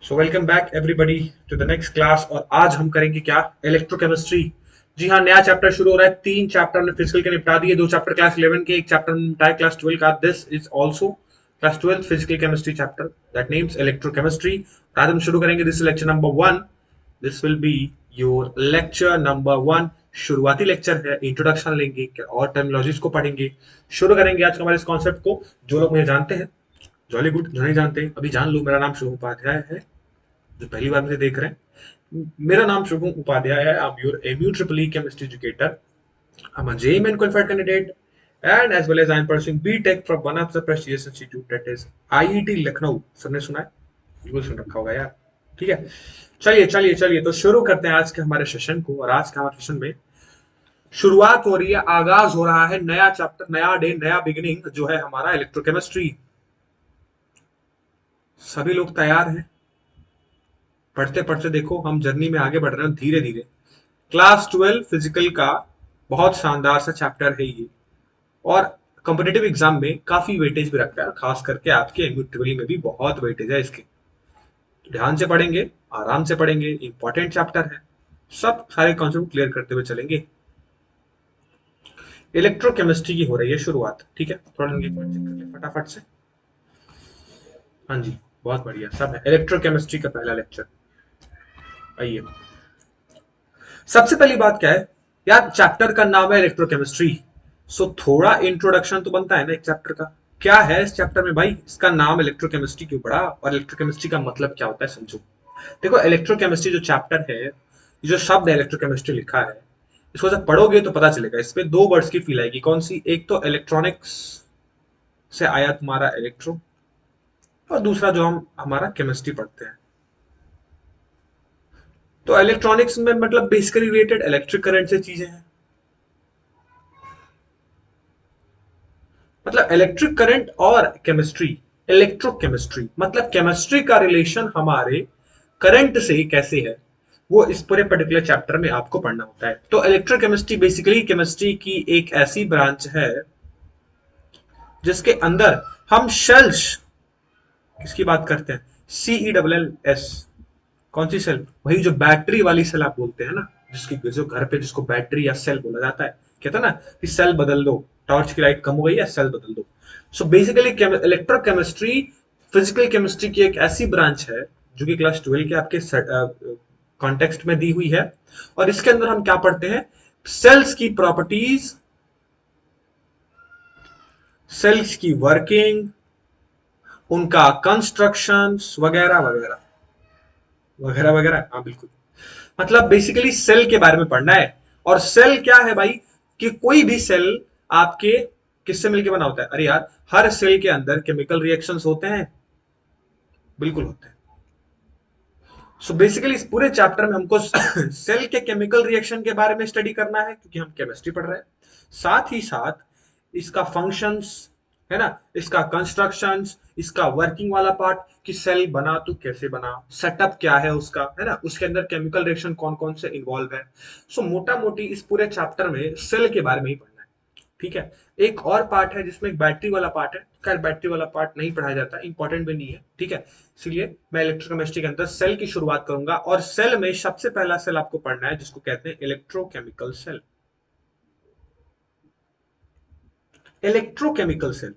So welcome back everybody to the next class. और आज हम करेंगे क्या? इलेक्ट्रोकेमिस्ट्री। जी हाँ, नया चैप्टर शुरू हो रहा है। 3 चैप्टर हमने फिजिकल के निपटा दिए, 2 चैप्टर क्लास 11 के, एक चैप्टर निपटा क्लास 12 का। This is also class 12 physical chemistry chapter that names electrochemistry. आज हम शुरू करेंगे। This lecture number 1। This will be your lecture number 1। शुरुआती लेक्चर है, इंट्रोडक्शन लेंगे और टर्मिनोलॉजीज को पढ़ेंगे। शुरू करेंगे आज हमारे इस कॉन्सेप्ट को। जो लोग मुझे जानते हैं, जॉली गुड। जो नहीं जानते अभी जान लो, मेरा नाम शुभ उपाध्याय है। जो पहली बार मुझे देख रहे हैं, मेरा नाम शुभम उपाध्याय है। I am your MU triple E chemistry educator. I am a JEE qualified candidate and as well as I am pursuing BTech from one of the prestigious institute that is IIT Lucknow. सबने सुना है? बिल्कुल सुन रखा होगा यार। ठीक है, चलिए चलिए चलिए, तो शुरू करते हैं आज के हमारे सेशन को। और आज के हमारे सेशन में शुरुआत हो रही है, आगाज हो रहा है, नया चैप्टर, नया डे, नया बिगिनिंग जो है हमारा इलेक्ट्रोकेमिस्ट्री। सभी लोग तैयार हैं? पढ़ते पढ़ते देखो हम जर्नी में आगे बढ़ रहे हैं धीरे धीरे। क्लास 12 फिजिकल का बहुत शानदार सा चैप्टर है ये, और कॉम्पिटेटिव एग्जाम में काफी वेटेज भी रखता है, खास करके आपके एमयूट्रिपली में भी बहुत वेटेज है इसके। तो ध्यान से पढ़ेंगे, आराम से पढ़ेंगे, इंपॉर्टेंट चैप्टर है। सब सारे कॉन्सेप्ट क्लियर करते हुए चलेंगे। इलेक्ट्रोकेमिस्ट्री की हो रही है शुरुआत। ठीक है, थोड़ा एंगेजमेंट चेक कर ले फटाफट से। हाँ जी, बहुत बढ़िया, सब है। इलेक्ट्रोकेमिस्ट्री का पहला लेक्चर। आइए, सबसे पहली बात क्या है यार, चैप्टर का नाम है इलेक्ट्रोकेमिस्ट्री। सो थोड़ा इंट्रोडक्शन तो बनता है ना एक चैप्टर का। क्या है इस चैप्टर में भाई? इसका नाम इलेक्ट्रोकेमिस्ट्री क्यों पड़ा, और इलेक्ट्रोकेमिस्ट्री का मतलब क्या होता है, समझो। देखो, इलेक्ट्रोकेमिस्ट्री जो चैप्टर है, ये जो शब्द है इलेक्ट्रोकेमिस्ट्री लिखा है, इसको जब पढ़ोगे तो पता चलेगा। इसमें दो वर्ड्स की फील आएगी। कौन सी? एक तो इलेक्ट्रॉनिक्स से आया तुम्हारा इलेक्ट्रो, और दूसरा जो हम हमारा केमिस्ट्री पढ़ते हैं। तो इलेक्ट्रॉनिक्स में मतलब बेसिकली रिलेटेड इलेक्ट्रिक करंट से चीजें हैं। मतलब इलेक्ट्रिक करंट और केमिस्ट्री, इलेक्ट्रोकेमिस्ट्री मतलब केमिस्ट्री का रिलेशन हमारे करंट से कैसे है, वो इस पूरे पर्टिकुलर चैप्टर में आपको पढ़ना होता है। तो इलेक्ट्रोकेमिस्ट्री बेसिकली केमिस्ट्री की एक ऐसी ब्रांच है जिसके अंदर हम शेल्स, किसकी बात करते हैं? CELLS। कौन सी सेल? वही जो बैटरी वाली सेल आप बोलते हैं ना, जिसकी जो घर पे जिसको बैटरी या सेल बोला जाता है। कहता है ना कि सेल बदल दो, टॉर्च की लाइट कम हो गई है, सेल बदल दो। So basically electrochemistry physical chemistry की एक ऐसी ब्रांच है जो कि क्लास 12 के आपके कॉन्टेक्स्ट में दी हुई है। और इसके अंदर हम क्या पढ़ते हैं? सेल्स की प्रॉपर्टीज, सेल्स की वर्किंग, उनका कंस्ट्रक्शन वगैरह वगैरह वगैरह वगैरह। हाँ बिल्कुल, मतलब बेसिकली सेल के बारे में पढ़ना है। और सेल क्या है भाई? कि कोई भी सेल आपके किससे मिलकर बना होता है? अरे यार, हर सेल के अंदर केमिकल रिएक्शंस होते हैं। बिल्कुल होते हैं। सो बेसिकली इस पूरे चैप्टर में हमको सेल के केमिकल रिएक्शन के बारे में स्टडी करना है, क्योंकि हम केमिस्ट्री पढ़ रहे हैं। साथ ही साथ इसका फंक्शंस, है ना, इसका कंस्ट्रक्शंस, इसका वर्किंग वाला पार्ट, कि सेल बना तो कैसे बना, सेटअप क्या है उसका, है ना, उसके अंदर केमिकल रिएक्शन कौन कौन से इन्वॉल्व है। सो मोटा मोटी इस पूरे चैप्टर में सेल के बारे में ही पढ़ना है। ठीक है। एक और पार्ट है जिसमें एक बैटरी वाला पार्ट है। खैर बैटरी वाला पार्ट नहीं पढ़ाया जाता, इंपॉर्टेंट भी नहीं है। ठीक है, इसलिए मैं इलेक्ट्रोकेमिस्ट्री के अंदर सेल की शुरुआत करूंगा। और सेल में सबसे पहला सेल आपको पढ़ना है जिसको कहते हैं electrochemical cell. Electrochemical cell,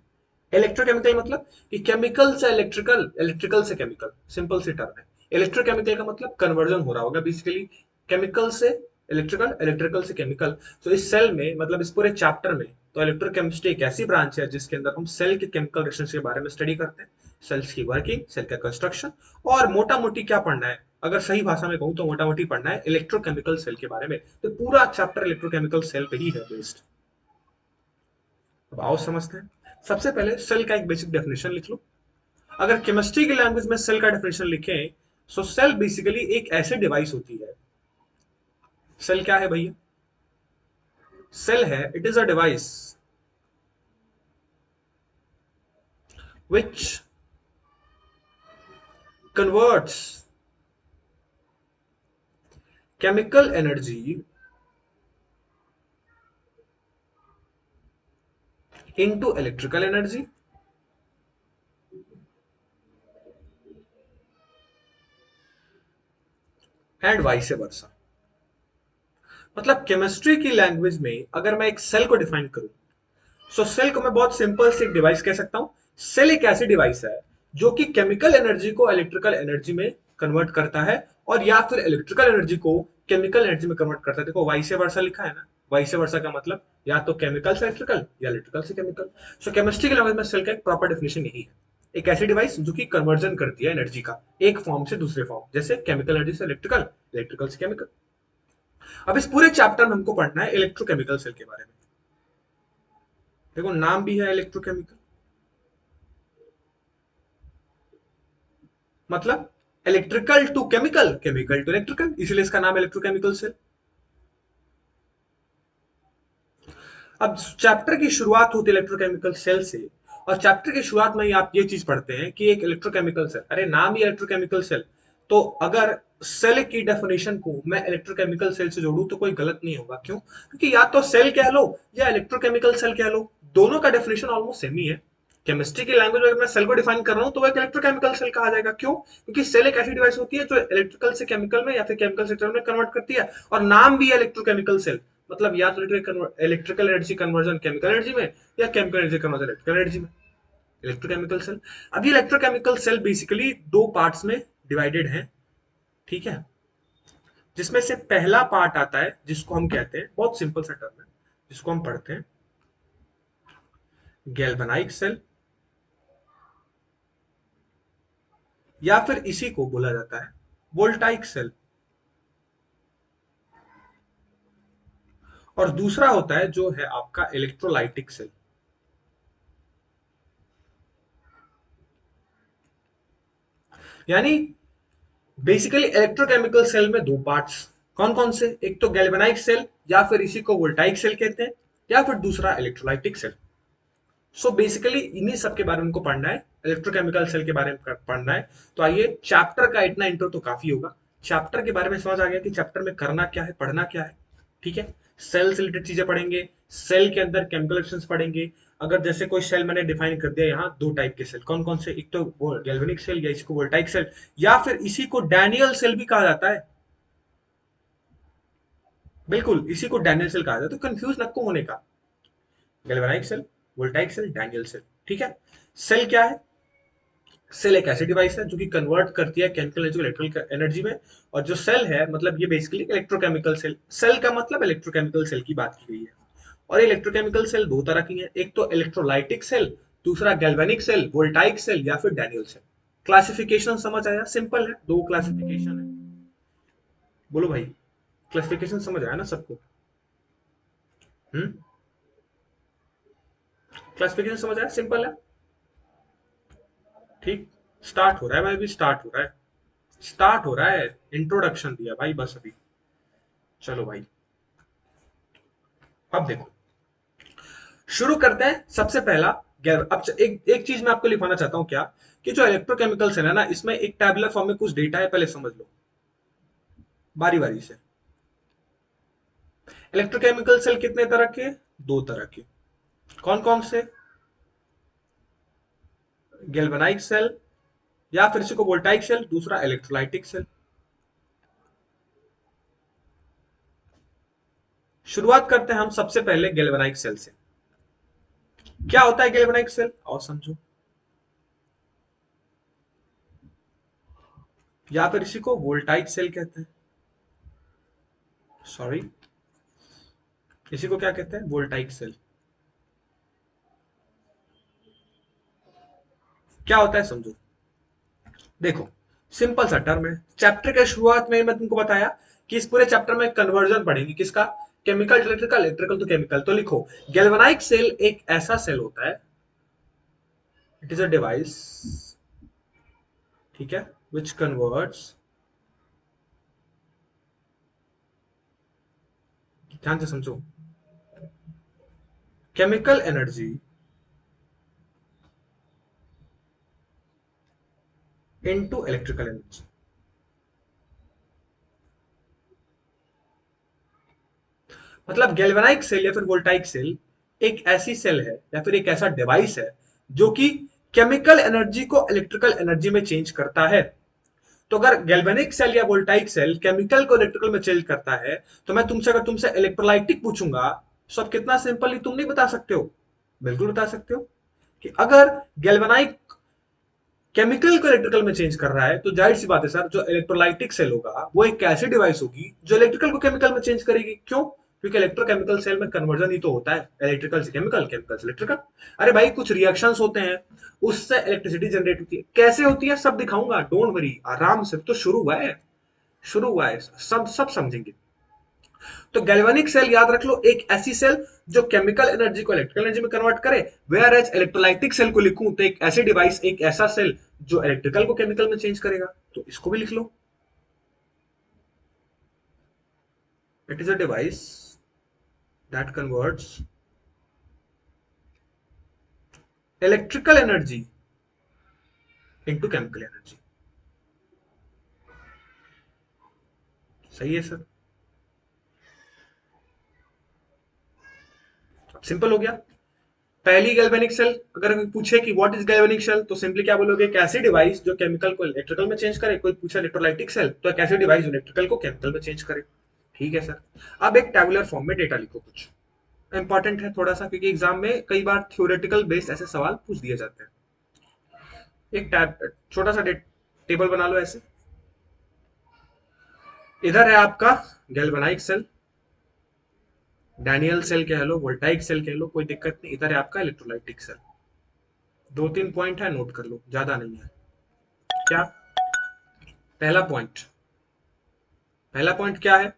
electrochemical मतलब कि केमिकल से इलेक्ट्रिकल, इलेक्ट्रिकल से केमिकल, सिंपल सी टर्म है। इलेक्ट्रोकेमिकल का मतलब कन्वर्जन हो रहा होगा बेसिकली, केमिकल से इलेक्ट्रिकल, इलेक्ट्रिकल से केमिकल। तो इस सेल में, मतलब इस पूरे चैप्टर में, तो इलेक्ट्रोकेमिस्ट्री एक ऐसी ब्रांच है जिसके अंदर हम सेल के केमिकल रिएक्शंस के बारे में स्टडी करते हैं। सेल्स की वर्किंग, सेल का कंस्ट्रक्शन, और मोटा मोटी क्या पढ़ना है, अगर सही भाषा में कहूं तो मोटा मोटी पढ़ना है इलेक्ट्रोकेमिकल सेल के बारे में। तो पूरा चैप्टर इलेक्ट्रोकेमिकल सेल पे ही है बेस्ड। अब आओ समझते हैं। सबसे पहले सेल का एक बेसिक डेफिनेशन लिख लो। अगर केमिस्ट्री की लैंग्वेज में सेल का डेफिनेशन लिखें, सो सेल बेसिकली एक ऐसी डिवाइस होती है। सेल क्या है भैया? सेल है, it is a device which converts chemical energy into electrical energy and vice versa. मतलब केमिस्ट्री की लैंग्वेज में अगर मैं एक सेल को डिफाइन करूं, सो सेल को मैं बहुत सिंपल से एक डिवाइस कह सकता हूं। सेल एक ऐसी डिवाइस है जो कि केमिकल एनर्जी को इलेक्ट्रिकल एनर्जी में कन्वर्ट करता है, और या फिर इलेक्ट्रिकल एनर्जी को केमिकल एनर्जी में कन्वर्ट करता है। देखो वाइस वर्सा लिखा है ना, वाइस वर्सा का मतलब या तो केमिकल से इलेक्ट्रिकल या इलेक्ट्रिकल से केमिकल। सो केमिस्ट्री की लैंग्वेज में सेल का एक प्रॉपर डेफिनेशन यही है, एक ऐसी डिवाइस जो कि कन्वर्जन करती है एनर्जी का एक फॉर्म से दूसरे फॉर्म, जैसे केमिकल एनर्जी से इलेक्ट्रिकल, इलेक्ट्रिकल से केमिकल। अब इस पूरे चैप्टर में हमको पढ़ना है इलेक्ट्रोकेमिकल सेल के बारे में। देखो नाम भी है इलेक्ट्रोकेमिकल, मतलब electrical to chemical, chemical to electrical, इसीलिए इसका नाम इलेक्ट्रोकेमिकल सेल। अब चैप्टर की शुरुआत होती है इलेक्ट्रोकेमिकल सेल से, और चैप्टर की शुरुआत में ही आप ये चीज पढ़ते हैं कि एक इलेक्ट्रोकेमिकल सेल, अरे नाम ही इलेक्ट्रोकेमिकल सेल, तो अगर सेल की डेफिनेशन को मैं इलेक्ट्रोकेमिकल सेल से जोड़ूं तो कोई गलत नहीं होगा। क्यों? क्योंकि या तो सेल कह लो या इलेक्ट्रोकेमिकल सेल कह लो, दोनों का डेफिनेशन ऑलमोस्ट सेम ही है। केमिस्ट्री की लैंग्वेज में मैं सेल को डिफाइन कर रहा हूं तो वो एक इलेक्ट्रोकेमिकल सेल कहा जाएगा। क्यों? क्योंकि सेल एक ऐसी डिवाइस होती है जो इलेक्ट्रिकल से केमिकल में या फिर केमिकल से इलेक्ट्रिकल में कन्वर्ट करती है, और नाम भी है इलेक्ट्रोकेमिकल सेल। मतलब या तो electrical energy conversion chemical energy में, या chemical energy conversion electrical energy में, इलेक्ट्रोकेमिकल सेल। अब ये इलेक्ट्रोकेमिकल सेल बेसिकली दो पार्ट्स में डिवाइडेड है, ठीक है? जिसमें से पहला पार्ट आता है जिसको हम कहते हैं, बहुत सिंपल सा टर्म है जिसको हम पढ़ते हैं, गैल्वेनाइक सेल, या फिर इसी को बोला जाता है वोल्टाइक सेल। और दूसरा होता है जो है आपका इलेक्ट्रोलाइटिक सेल। यानी बेसिकली इलेक्ट्रोकेमिकल सेल में दो पार्ट्स, कौन कौन से? एक तो गैल्वेनाइक सेल, या फिर इसी को वोल्टाइक सेल कहते हैं, या फिर दूसरा इलेक्ट्रोलाइटिक सेल। सो बेसिकली इन्हीं सब के बारे में हमको पढ़ना है, इलेक्ट्रोकेमिकल सेल के बारे में पढ़ना है। तो आइए, चैप्टर का इतना इंट्रो तो काफी होगा। चैप्टर के बारे में समझ आ गया कि चैप्टर में करना क्या है, पढ़ना क्या है, ठीक है? सेल से रिलेटेड चीजें पढ़ेंगे, सेल के अंदर केमिकल रिएक्शंस पढ़ेंगे। अगर जैसे कोई सेल मैंने डिफाइन कर दिया यहाँ, दो टाइप के सेल कौन कौन से, एक तो गैल्वेनिक सेल या इसको वोल्टाइक सेल, या फिर इसी को डैनियल सेल भी कहा जाता है। बिल्कुल इसी को डैनियल सेल कहा जाता है, तो कंफ्यूज नको होने का। Galvanic cell, voltaic cell, Daniell cell, ठीक है? सेल क्या है? सेल एक ऐसी डिवाइस है जो कि कन्वर्ट करती है केमिकल एनर्जी को इलेक्ट्रिकल एनर्जी में। और जो सेल है मतलब ये बेसिकली इलेक्ट्रोकेमिकल सेल, सेल का मतलब इलेक्ट्रोकेमिकल सेल की बात की गई है। और इलेक्ट्रोकेमिकल सेल दो तरह की है, एक तो इलेक्ट्रोलाइटिक सेल, दूसरा गैल्वेनिक सेल, वोल्टाइक सेल, या फिर डैनियल सेल। क्लासिफिकेशन समझ आया? सिंपल है, दो क्लासिफिकेशन है। बोलो भाई, क्लासिफिकेशन समझ आया ना सबको? हम्म, क्लासिफिकेशन समझ आया? सिंपल है, ठीक। स्टार्ट हो रहा है भाई, अभी स्टार्ट हो रहा है, स्टार्ट हो रहा है। इंट्रोडक्शन दिया भाई बस अभी। चलो भाई, अब देखो, शुरू करते हैं। सबसे पहला गैर, अब एक एक चीज मैं आपको लिखवाना चाहता हूं, क्या कि जो इलेक्ट्रोकेमिकल सेल है ना, इसमें एक टैबुलर फॉर्म में कुछ डेटा है, पहले समझ लो बारी बारी से। इलेक्ट्रोकेमिकल सेल कितने तरह के? दो तरह के। कौन कौन से? गैल्वेनाइक सेल, या फिर इसी को वोल्टाइक सेल, दूसरा इलेक्ट्रोलाइटिक सेल। शुरुआत करते हैं हम सबसे पहले गैल्वेनाइक सेल से। क्या होता है गैल्वेनाइक सेल, और समझो। या फिर इसी को वोल्टाइक सेल कहते हैं, सॉरी, इसी को क्या कहते हैं? Voltaic cell. क्या होता है समझो। देखो, सिंपल सा टर्म है। चैप्टर के शुरुआत में मैं तुमको बताया कि इस पूरे चैप्टर में कन्वर्जन पढ़ेंगे, किसका? Chemical to electrical, electrical to chemical. तो लिखो, गैल्वेनाइक सेल एक ऐसा सेल होता है, इट इज अ डिवाइस, ठीक है, विच कन्वर्ट्स, ध्यान से समझो, chemical energy into electrical energy. मतलब गैल्वेनाइक सेल या फिर वोल्टाइक सेल एक ऐसी सेल है या फिर एक ऐसा डिवाइस है जो कि केमिकल एनर्जी को इलेक्ट्रिकल एनर्जी में चेंज करता है। तो अगर गैल्वेनिक सेल या वोल्टाइक सेल केमिकल को इलेक्ट्रिकल में चेंज करता है, तो मैं तुमसे अगर तुमसे इलेक्ट्रोलाइटिक पूछूंगा, सब कितना सिंपली तुम नहीं बता सकते हो? बिल्कुल बता सकते हो कि अगर गैल्वेनाइक केमिकल को इलेक्ट्रिकल में चेंज कर रहा है, तो जाहिर सी बात है सर, जो इलेक्ट्रोलाइटिक सेल होगा वो एक ऐसी डिवाइस होगी जो इलेक्ट्रिकल को केमिकल में चेंज करेगी। क्यों? क्योंकि इलेक्ट्रोकेमिकल सेल में कन्वर्जन ही तो होता है, इलेक्ट्रिकल से केमिकल, केमिकल से इलेक्ट्रिकल। अरे भाई, कुछ रिएक्शंस होते हैं, उससे इलेक्ट्रिसिटी जनरेट होती है। कैसे होती है सब दिखाऊंगा, डोंट वरी, आराम से। तो शुरू हुआ है, शुरू हुआ है, सब सब समझेंगे। तो गैल्वेनिक सेल याद रख लो, एक ऐसी सेल जो केमिकल एनर्जी को इलेक्ट्रिकल एनर्जी में कन्वर्ट करे। वेयर एज इलेक्ट्रोलाइटिक सेल को लिखूं तो एक ऐसी डिवाइस, एक ऐसा सेल जो इलेक्ट्रिकल को केमिकल में चेंज करेगा। तो इसको भी लिख लो, it is a device that converts electrical energy into chemical energy. सही है सर, सिंपल हो गया। पहली गैल्वेनिक सेल, अगर कोई पूछे कि व्हाट इज गैल्वेनिक सेल, तो सिंपली क्या बोलोगे? एक ऐसी डिवाइस जो केमिकल को इलेक्ट्रिकल में चेंज करे। कोई पूछा इलेक्ट्रोलाइटिक सेल, तो एक ऐसी डिवाइस जो इलेक्ट्रिकल को केमिकल में चेंज करे। ठीक है सर। अब एक टेबुलर फॉर्म में डेटा लिखो। कुछ इंपॉर्टेंट है थोड़ा सा, क्योंकि एग्जाम में कई बार थ्योरेटिकल बेस्ड ऐसे सवाल पूछ दिए जाते हैं। एक टैब, छोटा सा टेबल बना लो ऐसे। इधर है आपका गैल्वेनाइक सेल, डैनियल सेल कह लो, वोल्टाइक सेल कह लो, कोई दिक्कत नहीं। इधर है आपका इलेक्ट्रोलाइटिक सेल। दो तीन पॉइंट है, नोट कर लो, ज्यादा नहीं है। क्या? पहला पॉइंट, पहला पॉइंट क्या है?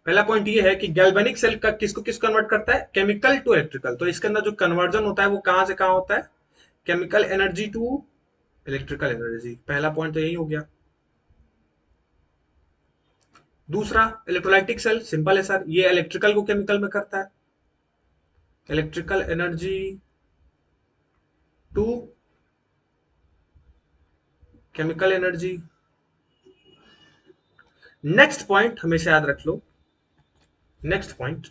पहला पॉइंट ये है कि गैल्वेनिक सेल का किसको किस कन्वर्ट करता है? Chemical to electrical. तो इसके अंदर जो कन्वर्जन होता है वो कहां से कहां होता है? Chemical energy to electrical energy. पहला पॉइंट तो यही हो गया। दूसरा, इलेक्ट्रोलाइटिक सेल, सिंपल है सर, ये इलेक्ट्रिकल को केमिकल में करता है। Electrical energy to chemical energy. Next point हमेशा याद रख लो, नेक्स्ट पॉइंट,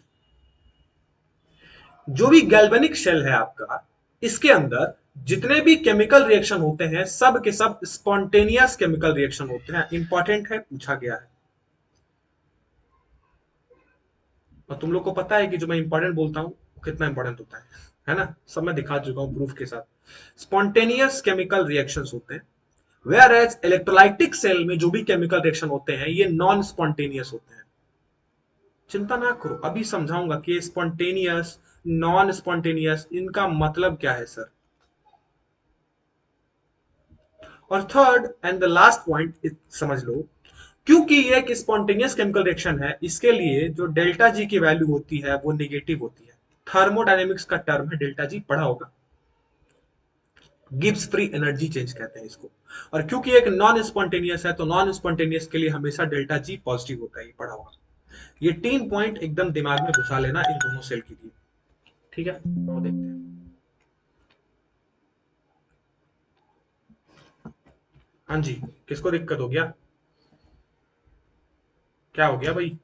जो भी गैल्वेनिक शेल है आपका, इसके अंदर जितने भी केमिकल रिएक्शन होते हैं, सब के सब स्पॉन्टेनियस केमिकल रिएक्शन होते हैं। इंपॉर्टेंट है, पूछा गया है। और तुम लोग को पता है कि जो मैं इंपॉर्टेंट बोलता हूं कितना इंपॉर्टेंट होता है ना? सब मैं दिखा चुका हूं प्रूफ के साथ। स्पॉन्टेनियस केमिकल रिएक्शंस होते हैं, वेयर एज इलेक्ट्रोलाइटिक सेल में जो भी केमिकल रिएक्शन होते हैं ये नॉन स्पॉन्टेनियस होते हैं। चिंता ना करो, अभी समझाऊंगा कि स्पॉन्टेनियस, नॉन स्पॉन्टेनियस, इनका मतलब क्या है सर। और third and the last point समझ लो, क्योंकि ये एक स्पॉन्टेनियस केमिकल रिएक्शन है, इसके लिए जो डेल्टा जी की वैल्यू होती है वो नेगेटिव होती है। थर्मोडायनेमिक्स का टर्म है डेल्टा जी, पढ़ा होगा। गिब्स फ्री एनर्जी चेंज कहते हैं इसको। और क्योंकि एक नॉन स्पॉन्टेनियस है, तो नॉन स्पॉन्टेनियस के लिए हमेशा डेल्टा जी पॉजिटिव होता है, ये पढ़ा होगा। ये 3 पॉइंट एकदम दिमाग में घुसा लेना इन दोनों सेल के लिए। ठीक है, तो देखते हैं। हाँ जी, किसको दिक्कत हो गया? क्या हो गया भाई?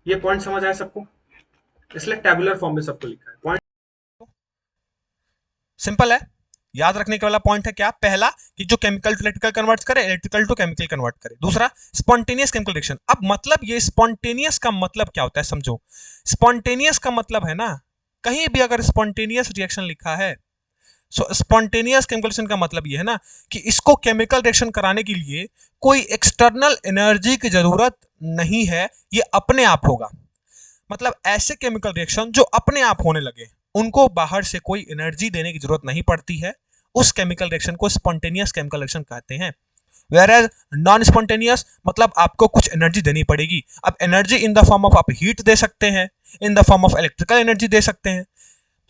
ये पॉइंट समझ आया सबको? इसलिए टेबुलर फॉर्म में सबको लिखा है पॉइंट। सिंपल है, याद रखने के वाला पॉइंट है क्या? पहला, कि जो केमिकल टू इलेक्ट्रिकल कन्वर्ट करे, इलेक्ट्रिकल टू केमिकल कन्वर्ट करे। दूसरा, स्पॉन्टेनियस केमिकल रिएक्शन। अब मतलब ये स्पॉन्टेनियस का मतलब क्या होता है समझो। स्पॉन्टेनियस का मतलब है ना, कहीं भी अगर स्पॉन्टेनियस रिएक्शन लिखा है, सो स्पॉन्टेनियस केमिकल रिएक्शन का मतलब ये है ना कि इसको केमिकल रिएक्शन कराने के लिए कोई एक्सटर्नल एनर्जी की जरूरत नहीं है, ये अपने आप होगा। मतलब ऐसे केमिकल रिएक्शन जो अपने आप होने लगे, उनको बाहर से कोई एनर्जी देने की जरूरत नहीं पड़ती है, उस केमिकल रिएक्शन को स्पॉन्टेनियस केमिकल रिएक्शन कहते हैं। वेयर नॉन स्पॉन्टेनियस मतलब आपको कुछ एनर्जी देनी पड़ेगी। अब energy in the form of आप हीट दे सकते हैं, in the form of electrical energy दे सकते हैं।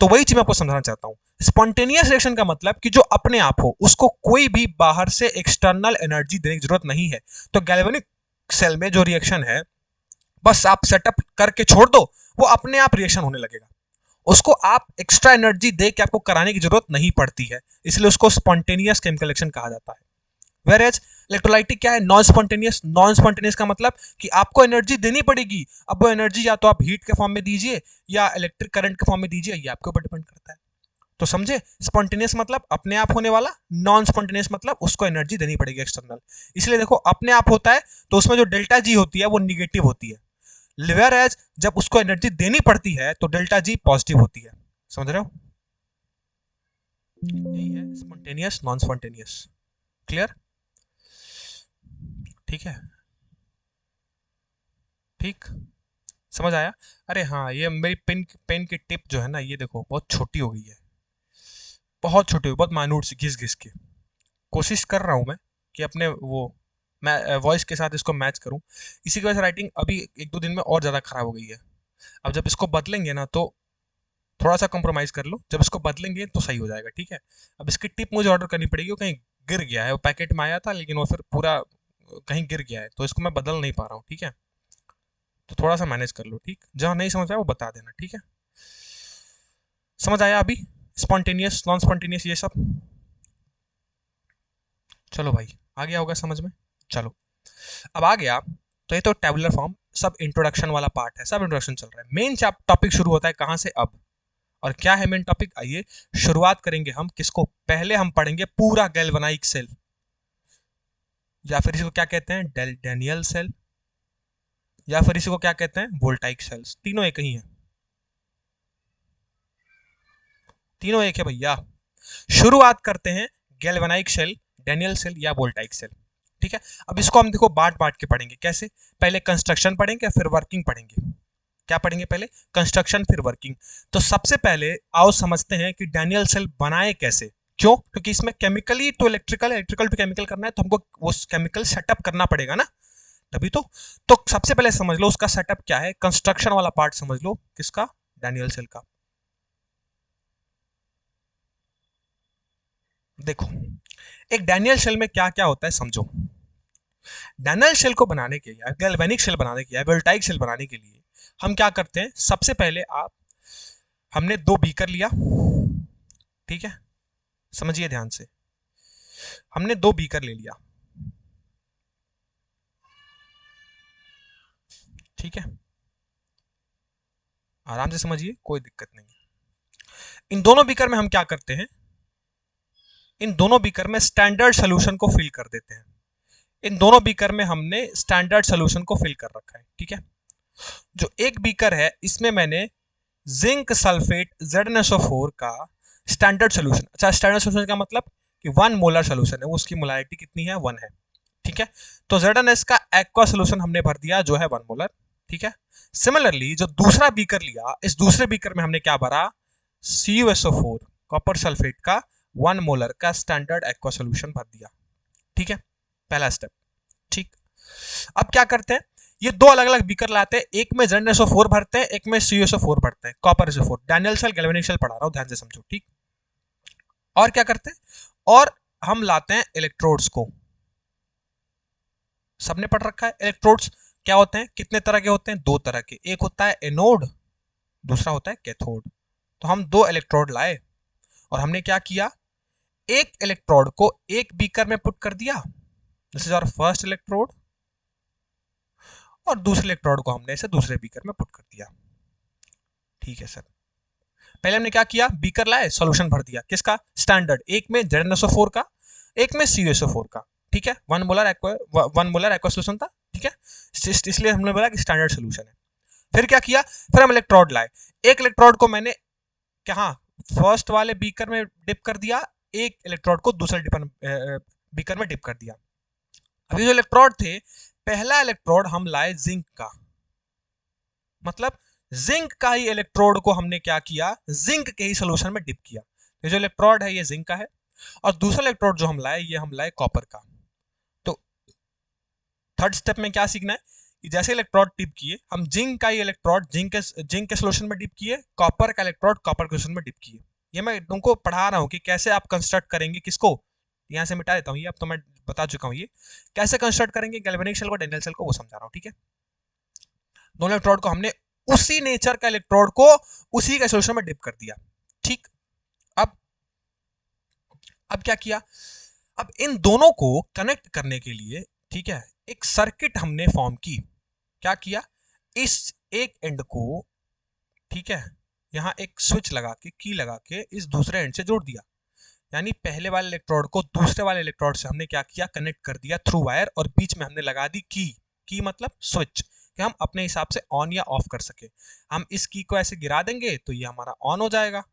तो वही चीज मैं आपको समझाना चाहता हूं। स्पॉन्टेनियस रिएक्शन का मतलब कि जो अपने आप हो, उसको कोई भी बाहर से एक्सटर्नल एनर्जी देने की जरूरत नहीं है। तो गैल्वेनिक सेल में जो रिएक्शन है, बस आप सेटअप करके छोड़ दो, वो अपने आप रिएक्शन होने लगेगा। उसको आप एक्स्ट्रा एनर्जी दे के आपको कराने की जरूरत नहीं पड़ती है, इसलिए उसको स्पॉन्टेनियस केमिकल रिएक्शन कहा जाता है। वेयर एज इलेक्ट्रोलाइटिक क्या है? Non spontaneous. नॉन स्पॉन्टेनियस का मतलब कि आपको एनर्जी देनी पड़ेगी। अब वो एनर्जी या तो आप हीट के फॉर्म में दीजिए या इलेक्ट्रिक करंट के फॉर्म में दीजिए, ये आपके ऊपर डिपेंड करता है। तो समझे, स्पॉन्टेनियस मतलब अपने आप होने वाला, नॉन स्पॉन्टेनियस मतलब उसको एनर्जी देनी पड़ेगी एक्सटर्नल। इसलिए देखो अपने आप होता है तो उसमें जो डेल्टा जी होती है वो निगेटिव होती है, वेयर एज जब उसको एनर्जी देनी पड़ती है तो डेल्टा जी पॉजिटिव होती है। समझ रहे हो, यही है स्पॉन्टेनियस नॉन स्पॉन्टेनियस। क्लियर, ठीक है, ठीक, समझ आया। अरे हाँ, ये मेरी पेन पेन की टिप जो है ना, ये देखो बहुत छोटी हो गई है, बहुत छोटी हो गई, बहुत माइन्यूट सी, घिस घिस के। कोशिश कर रहा हूँ मैं कि अपने वो मैं वॉइस के साथ इसको मैच करूँ। इसी की वजह से राइटिंग अभी एक दो दिन में और ज़्यादा खराब हो गई है। अब जब इसको बदलेंगे ना तो थोड़ा सा कॉम्प्रोमाइज़ कर लो, जब इसको बदलेंगे तो सही हो जाएगा, ठीक है। अब इसकी टिप मुझे ऑर्डर करनी पड़ेगी, वो कहीं गिर गया है, वो पैकेट में आया था लेकिन वो फिर पूरा कहीं गिर गया है, तो इसको मैं बदल नहीं पा रहा हूँ, ठीक है। तो थोड़ा सा मैनेज कर लो, ठीक, जहाँ नहीं समझ आया वो बता देना, ठीक है। समझ आया अभी, स्पॉन्टेनियस नॉन स्पॉन्टेनियस ये सब। चलो भाई, आ गया होगा समझ में। चलो, अब आ गया, तो ये तो टेबुलर फॉर्म सब इंट्रोडक्शन वाला पार्ट है, सब इंट्रोडक्शन चल रहा है। मेन टॉपिक शुरू होता है कहाँ से, अब। और क्या है मेन टॉपिक, आइए शुरुआत करेंगे हम किसको, पहले हम पढ़ेंगे पूरा गैल्वेनाइक सेल, या फिर इसको क्या कहते हैं, डैनियल सेल, या फिर इसको क्या कहते हैं, वोल्टाइक सेल्स। तीनों एक ही है, तीनों एक है भैया। शुरुआत करते हैं गैल्वेनाइक सेल, डैनियल सेल या वोल्टाइक सेल, ठीक है। अब इसको हम देखो बांट बांट के पढ़ेंगे, कैसे, पहले कंस्ट्रक्शन पढ़ेंगे फिर वर्किंग पढ़ेंगे। क्या पढ़ेंगे पहले, कंस्ट्रक्शन फिर वर्किंग। तो सबसे पहले आओ समझते हैं कि डैनियल सेल बनाए कैसे। क्यों, क्योंकि इसमें chemically to electrical, electrical to chemical करना है, तो हमको वो केमिकल सेटअप करना पड़ेगा ना, तभी तो सबसे पहले समझ लो उसका सेटअप क्या है, कंस्ट्रक्शन वाला पार्ट समझ लो किसका, डैनियल सेल का। देखो, एक डैनियल सेल में क्या क्या होता है समझो। डैनियल सेल को बनाने के लिए, गैल्वेनिक सेल बनाने के लिए, वोल्टाइक सेल बनाने के लिए हम क्या करते हैं, सबसे पहले आप, हमने दो बीकर लिया, ठीक है, समझिए ध्यान से, हमने दो बीकर ले लिया, ठीक है, आराम से समझिए, कोई दिक्कत नहीं। इन दोनों बीकर में हम क्या करते हैं, इन दोनों बीकर में स्टैंडर्ड सोल्यूशन को फिल कर देते हैं। इन दोनों बीकर में हमने स्टैंडर्ड सोल्यूशन को फिल कर रखा है, ठीक है। जो एक बीकर है इसमें मैंने जिंक सल्फेट ZnSO4 का स्टैंडर्ड सोल्यूशन, अच्छा स्टैंडर्ड सोल्यूशन का मतलब कि 1 मोलर सोल्यूशन है, उसकी मोलारिटी कितनी है, 1 है, ठीक है। तो ZnS का एक्वा सोल्यूशन हमने भर दिया जो है 1 मोलर, ठीक है। सिमिलरली जो दूसरा बीकर लिया, इस दूसरे बीकर में हमने क्या भरा, CuSO4 कॉपर सल्फेट का 1 मोलर का स्टैंडर्ड एक्वा सोल्यूशन भर दिया, ठीक है, पहला स्टेप, ठीक। अब क्या करते हैं, ये दो अलग अलग बीकर लाते हैं, एक में ZnSO4 भरते हैं, एक में CuSO4 भरते हैं, copper SO4, Daniell cell galvanic cell पढ़ा रहा हूं, ध्यान से समझो, ठीक। और क्या करते हैं, और हम लाते हैं इलेक्ट्रोड्स को, सबने पढ़ रखा है इलेक्ट्रोड्स क्या होते हैं, कितने तरह के होते हैं, दो तरह के, एक होता है एनोड, दूसरा होता है कैथोड। तो हम दो इलेक्ट्रोड लाए और हमने क्या किया, एक इलेक्ट्रोड को एक बीकर में पुट कर दिया, this is our first electrode, और दूसरे इलेक्ट्रोड को हमने इसे दूसरे बीकर में पुट कर दिया, ठीक है सर। पहले हमने क्या किया, बीकर लाए, सॉल्यूशन भर दिया, किसका, स्टैंडर्ड, एक में ZnSO4 का, एक में CuSO4 का, ठीक है, 1 मोलर एक्वा सोल्यूशन था, ठीक है, इसलिए हमने बोला कि स्टैंडर्ड सोल्यूशन है। फिर क्या किया, फिर हम इलेक्ट्रोड लाए, एक इलेक्ट्रोड को मैंने कहा फर्स्ट वाले बीकर में डिप कर दिया, एक इलेक्ट्रोड को दूसरे बीकर में डिप कर दिया। अभी जो इलेक्ट्रोड थे, पहला इलेक्ट्रोड हम लाए जिंक का, मतलब जिंक का ही इलेक्ट्रोड को हमने क्या किया, जिंक के ही सोल्यूशन में डिप किया। ये जो इलेक्ट्रोड है ये जिंक का है, और दूसरा इलेक्ट्रोड जो हम लाए ये हम लाए कॉपर का। तो थर्ड स्टेप में क्या सीखना है कि जैसे इलेक्ट्रोड डिप किए, हम जिंक का ही इलेक्ट्रोड जिंक के सोल्यूशन में डिप किए, कॉपर का इलेक्ट्रोड कॉपर के सोल्यूशन में डिप किए। ये मैं तुमको पढ़ा रहा हूं कि कैसे आप कंस्ट्रक्ट करेंगे, किसको, यहां से मिटा देता हूं, ये अब तो मैं बता चुका हूं, ये कैसे कंस्ट्रक्ट करेंगे गैल्वेनिक सेल को, डैनियल सेल को, वो समझा रहा हूं, ठीक है। दोनों इलेक्ट्रोड को हमने उसी नेचर का इलेक्ट्रोड को उसी के सोल्यूशन में डिप कर दिया, ठीक। अब अब क्या किया, अब इन दोनों को कनेक्ट करने के लिए, ठीक है, एक सर्किट हमने फॉर्म की। क्या किया, इस एक एंड को, ठीक है, यहाँ एक स्विच लगा के, की लगा के इस दूसरे एंड से जोड़ दिया, यानी पहले वाले इलेक्ट्रोड को दूसरे वाले इलेक्ट्रोड से हमने क्या किया, कनेक्ट कर दिया थ्रू वायर, और बीच में हमने लगा दी की मतलब स्विच, कि हम अपने हिसाब से ऑन या ऑफ कर सके। हम इस की को ऐसे गिरा देंगे तो ये हमारा ऑन हो जाएगा,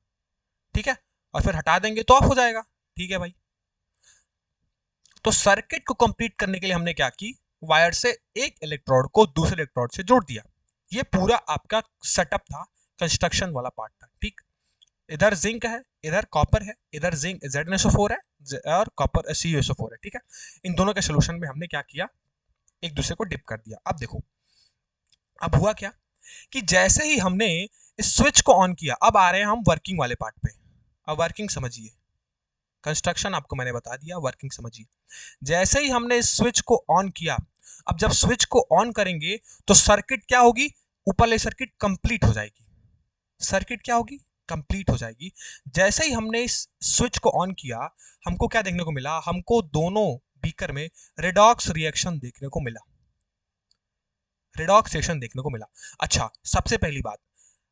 ठीक है, और फिर हटा देंगे तो ऑफ हो जाएगा, ठीक है भाई। तो सर्किट को कंप्लीट करने के लिए हमने क्या की, वायर से एक इलेक्ट्रोड को दूसरे इलेक्ट्रोड से जोड़ दिया। ये पूरा आपका सेटअप था, कंस्ट्रक्शन वाला पार्ट था, ठीक। इधर जिंक है, इधर कॉपर है, इधर जिंक ZnSO4 है और कॉपर CuSO4 है, ठीक है। इन दोनों के सोल्यूशन में हमने क्या किया, एक दूसरे को डिप कर दिया। अब देखो, अब हुआ क्या कि जैसे ही हमने इस स्विच को ऑन किया, अब आ रहे हैं हम वर्किंग वाले पार्ट पे। अब वर्किंग समझिए, कंस्ट्रक्शन आपको मैंने बता दिया, वर्किंग समझिए। जैसे ही हमने इस स्विच को ऑन किया, अब जब स्विच को ऑन करेंगे तो सर्किट क्या होगी, ऊपर वाली सर्किट कंप्लीट हो जाएगी। सर्किट क्या होगी, कंप्लीट हो जाएगी। जैसे ही हमने इस स्विच को ऑन किया, हमको क्या देखने को मिला, हमको दोनों बीकर में रेडॉक्स रिएक्शन देखने को मिला, रेडॉक्स रिएक्शन देखने को मिला। अच्छा, सबसे पहली बात,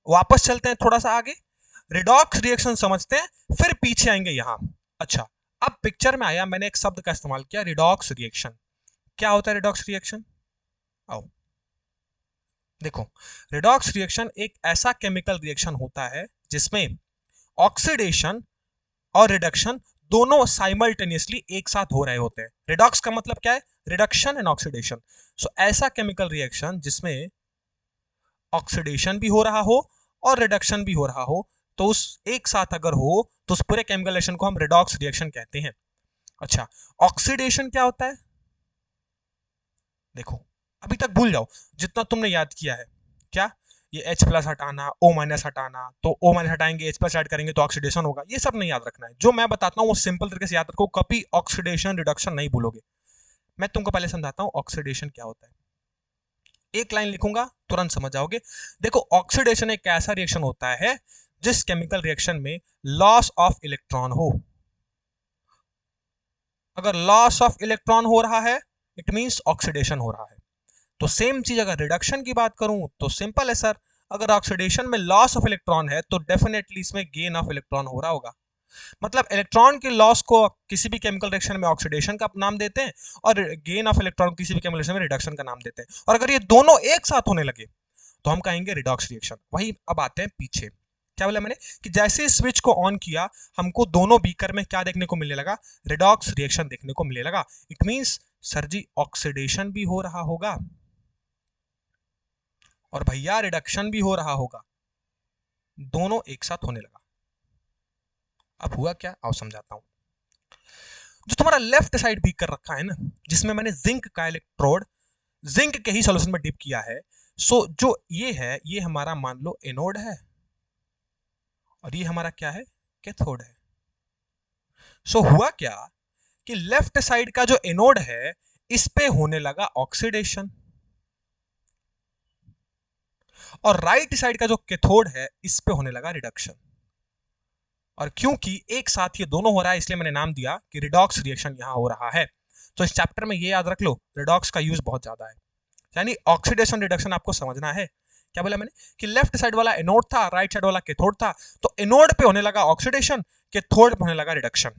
वापस चलते हैं थोड़ा सा आगे, रेडॉक्स रिएक्शन समझते हैं, फिर पीछे आएंगे यहां। अच्छा, अब पिक्चर में आया, मैंने एक शब्द का इस्तेमाल किया, रिडॉक्स रिएक्शन। क्या होता है रिडॉक्स रिएक्शन, आओ देखो। रिडॉक्स रिएक्शन एक ऐसा केमिकल रिएक्शन होता है जिसमें ऑक्सीडेशन और रिडक्शन दोनों साइमल्टेनियसली एक साथ हो रहे होते हैं। रिडॉक्स का मतलब क्या है, रिडक्शन एंड ऑक्सीडेशन। सो ऐसा केमिकल रिएक्शन जिसमें ऑक्सीडेशन भी हो रहा हो और रिडक्शन भी हो रहा हो, तो उस एक साथ अगर हो तो उस पूरे केमिकल रिएक्शन को हम रिडॉक्स रिएक्शन कहते हैं। अच्छा, ऑक्सीडेशन क्या होता है, देखो अभी तक भूल जाओ जितना तुमने याद किया है। क्या, ये H+ हटाना, O- हटाना, तो O- हटाएंगे, H+ ऐड करेंगे तो ऑक्सीडेशन होगा, ये सब नहीं याद रखना है। जो मैं बताता हूँ वो सिंपल तरीके से याद रखो, कभी ऑक्सीडेशन रिडक्शन नहीं भूलोगे। मैं तुमको पहले समझाता हूँ ऑक्सीडेशन क्या होता है, एक लाइन लिखूंगा तुरंत समझ जाओगे। देखो, ऑक्सीडेशन एक ऐसा रिएक्शन होता है जिस केमिकल रिएक्शन में लॉस ऑफ इलेक्ट्रॉन हो। अगर लॉस ऑफ इलेक्ट्रॉन हो रहा है, इट मींस ऑक्सीडेशन हो रहा है। तो सेम चीज अगर रिडक्शन की बात करूं तो सिंपल है सर, अगर ऑक्सीडेशन में लॉस ऑफ इलेक्ट्रॉन है तो डेफिनेटली इसमें गेन ऑफ इलेक्ट्रॉन हो रहा होगा। मतलब इलेक्ट्रॉन के लॉस को किसी भी केमिकल रिएक्शन में ऑक्सीडेशन का नाम देते हैं, और गेन ऑफ इलेक्ट्रॉन किसी भी केमिकल रिएक्शन में रिडक्शन का नाम देते हैं। और अगर ये दोनों एक साथ होने लगे तो हम कहेंगे रिडॉक्स रिएक्शन। वही अब आते हैं पीछे, क्या बोला मैंने कि जैसे स्विच को ऑन किया, हमको दोनों बीकर में क्या देखने को मिलने लगा, रिडॉक्स रिएक्शन देखने को मिलने लगा। It means sir ji oxidation भी हो रहा होगा और भैया रिडक्शन भी हो रहा होगा, दोनों एक साथ होने लगा। अब हुआ क्या, आओ समझाता हूं। जो तुम्हारा लेफ्ट साइड बीक कर रखा है ना, जिसमें मैंने जिंक का इलेक्ट्रोड जिंक के ही सॉल्यूशन में डिप किया है, सो जो ये है, ये हमारा मान लो एनोड है और ये हमारा क्या है, कैथोड है। सो हुआ क्या कि लेफ्ट साइड का जो एनोड है इस पे होने लगा ऑक्सीडेशन, और राइट साइड का जो कैथोड है इस पे होने लगा रिडक्शन। और क्योंकि एक साथ ये दोनों हो रहा है, इसलिए मैंने नाम दिया कि रिडॉक्स रिएक्शन यहां हो रहा है। तो इस चैप्टर में ये याद रख लो, रिडॉक्स का यूज बहुत ज्यादा है, यानी ऑक्सीडेशन रिडक्शन आपको समझना है। क्या बोला मैंने कि लेफ्ट साइड वाला एनोड था, राइट साइड वाला कैथोड था, तो एनोड पे होने लगा ऑक्सीडेशन, कैथोड पे होने लगा रिडक्शन।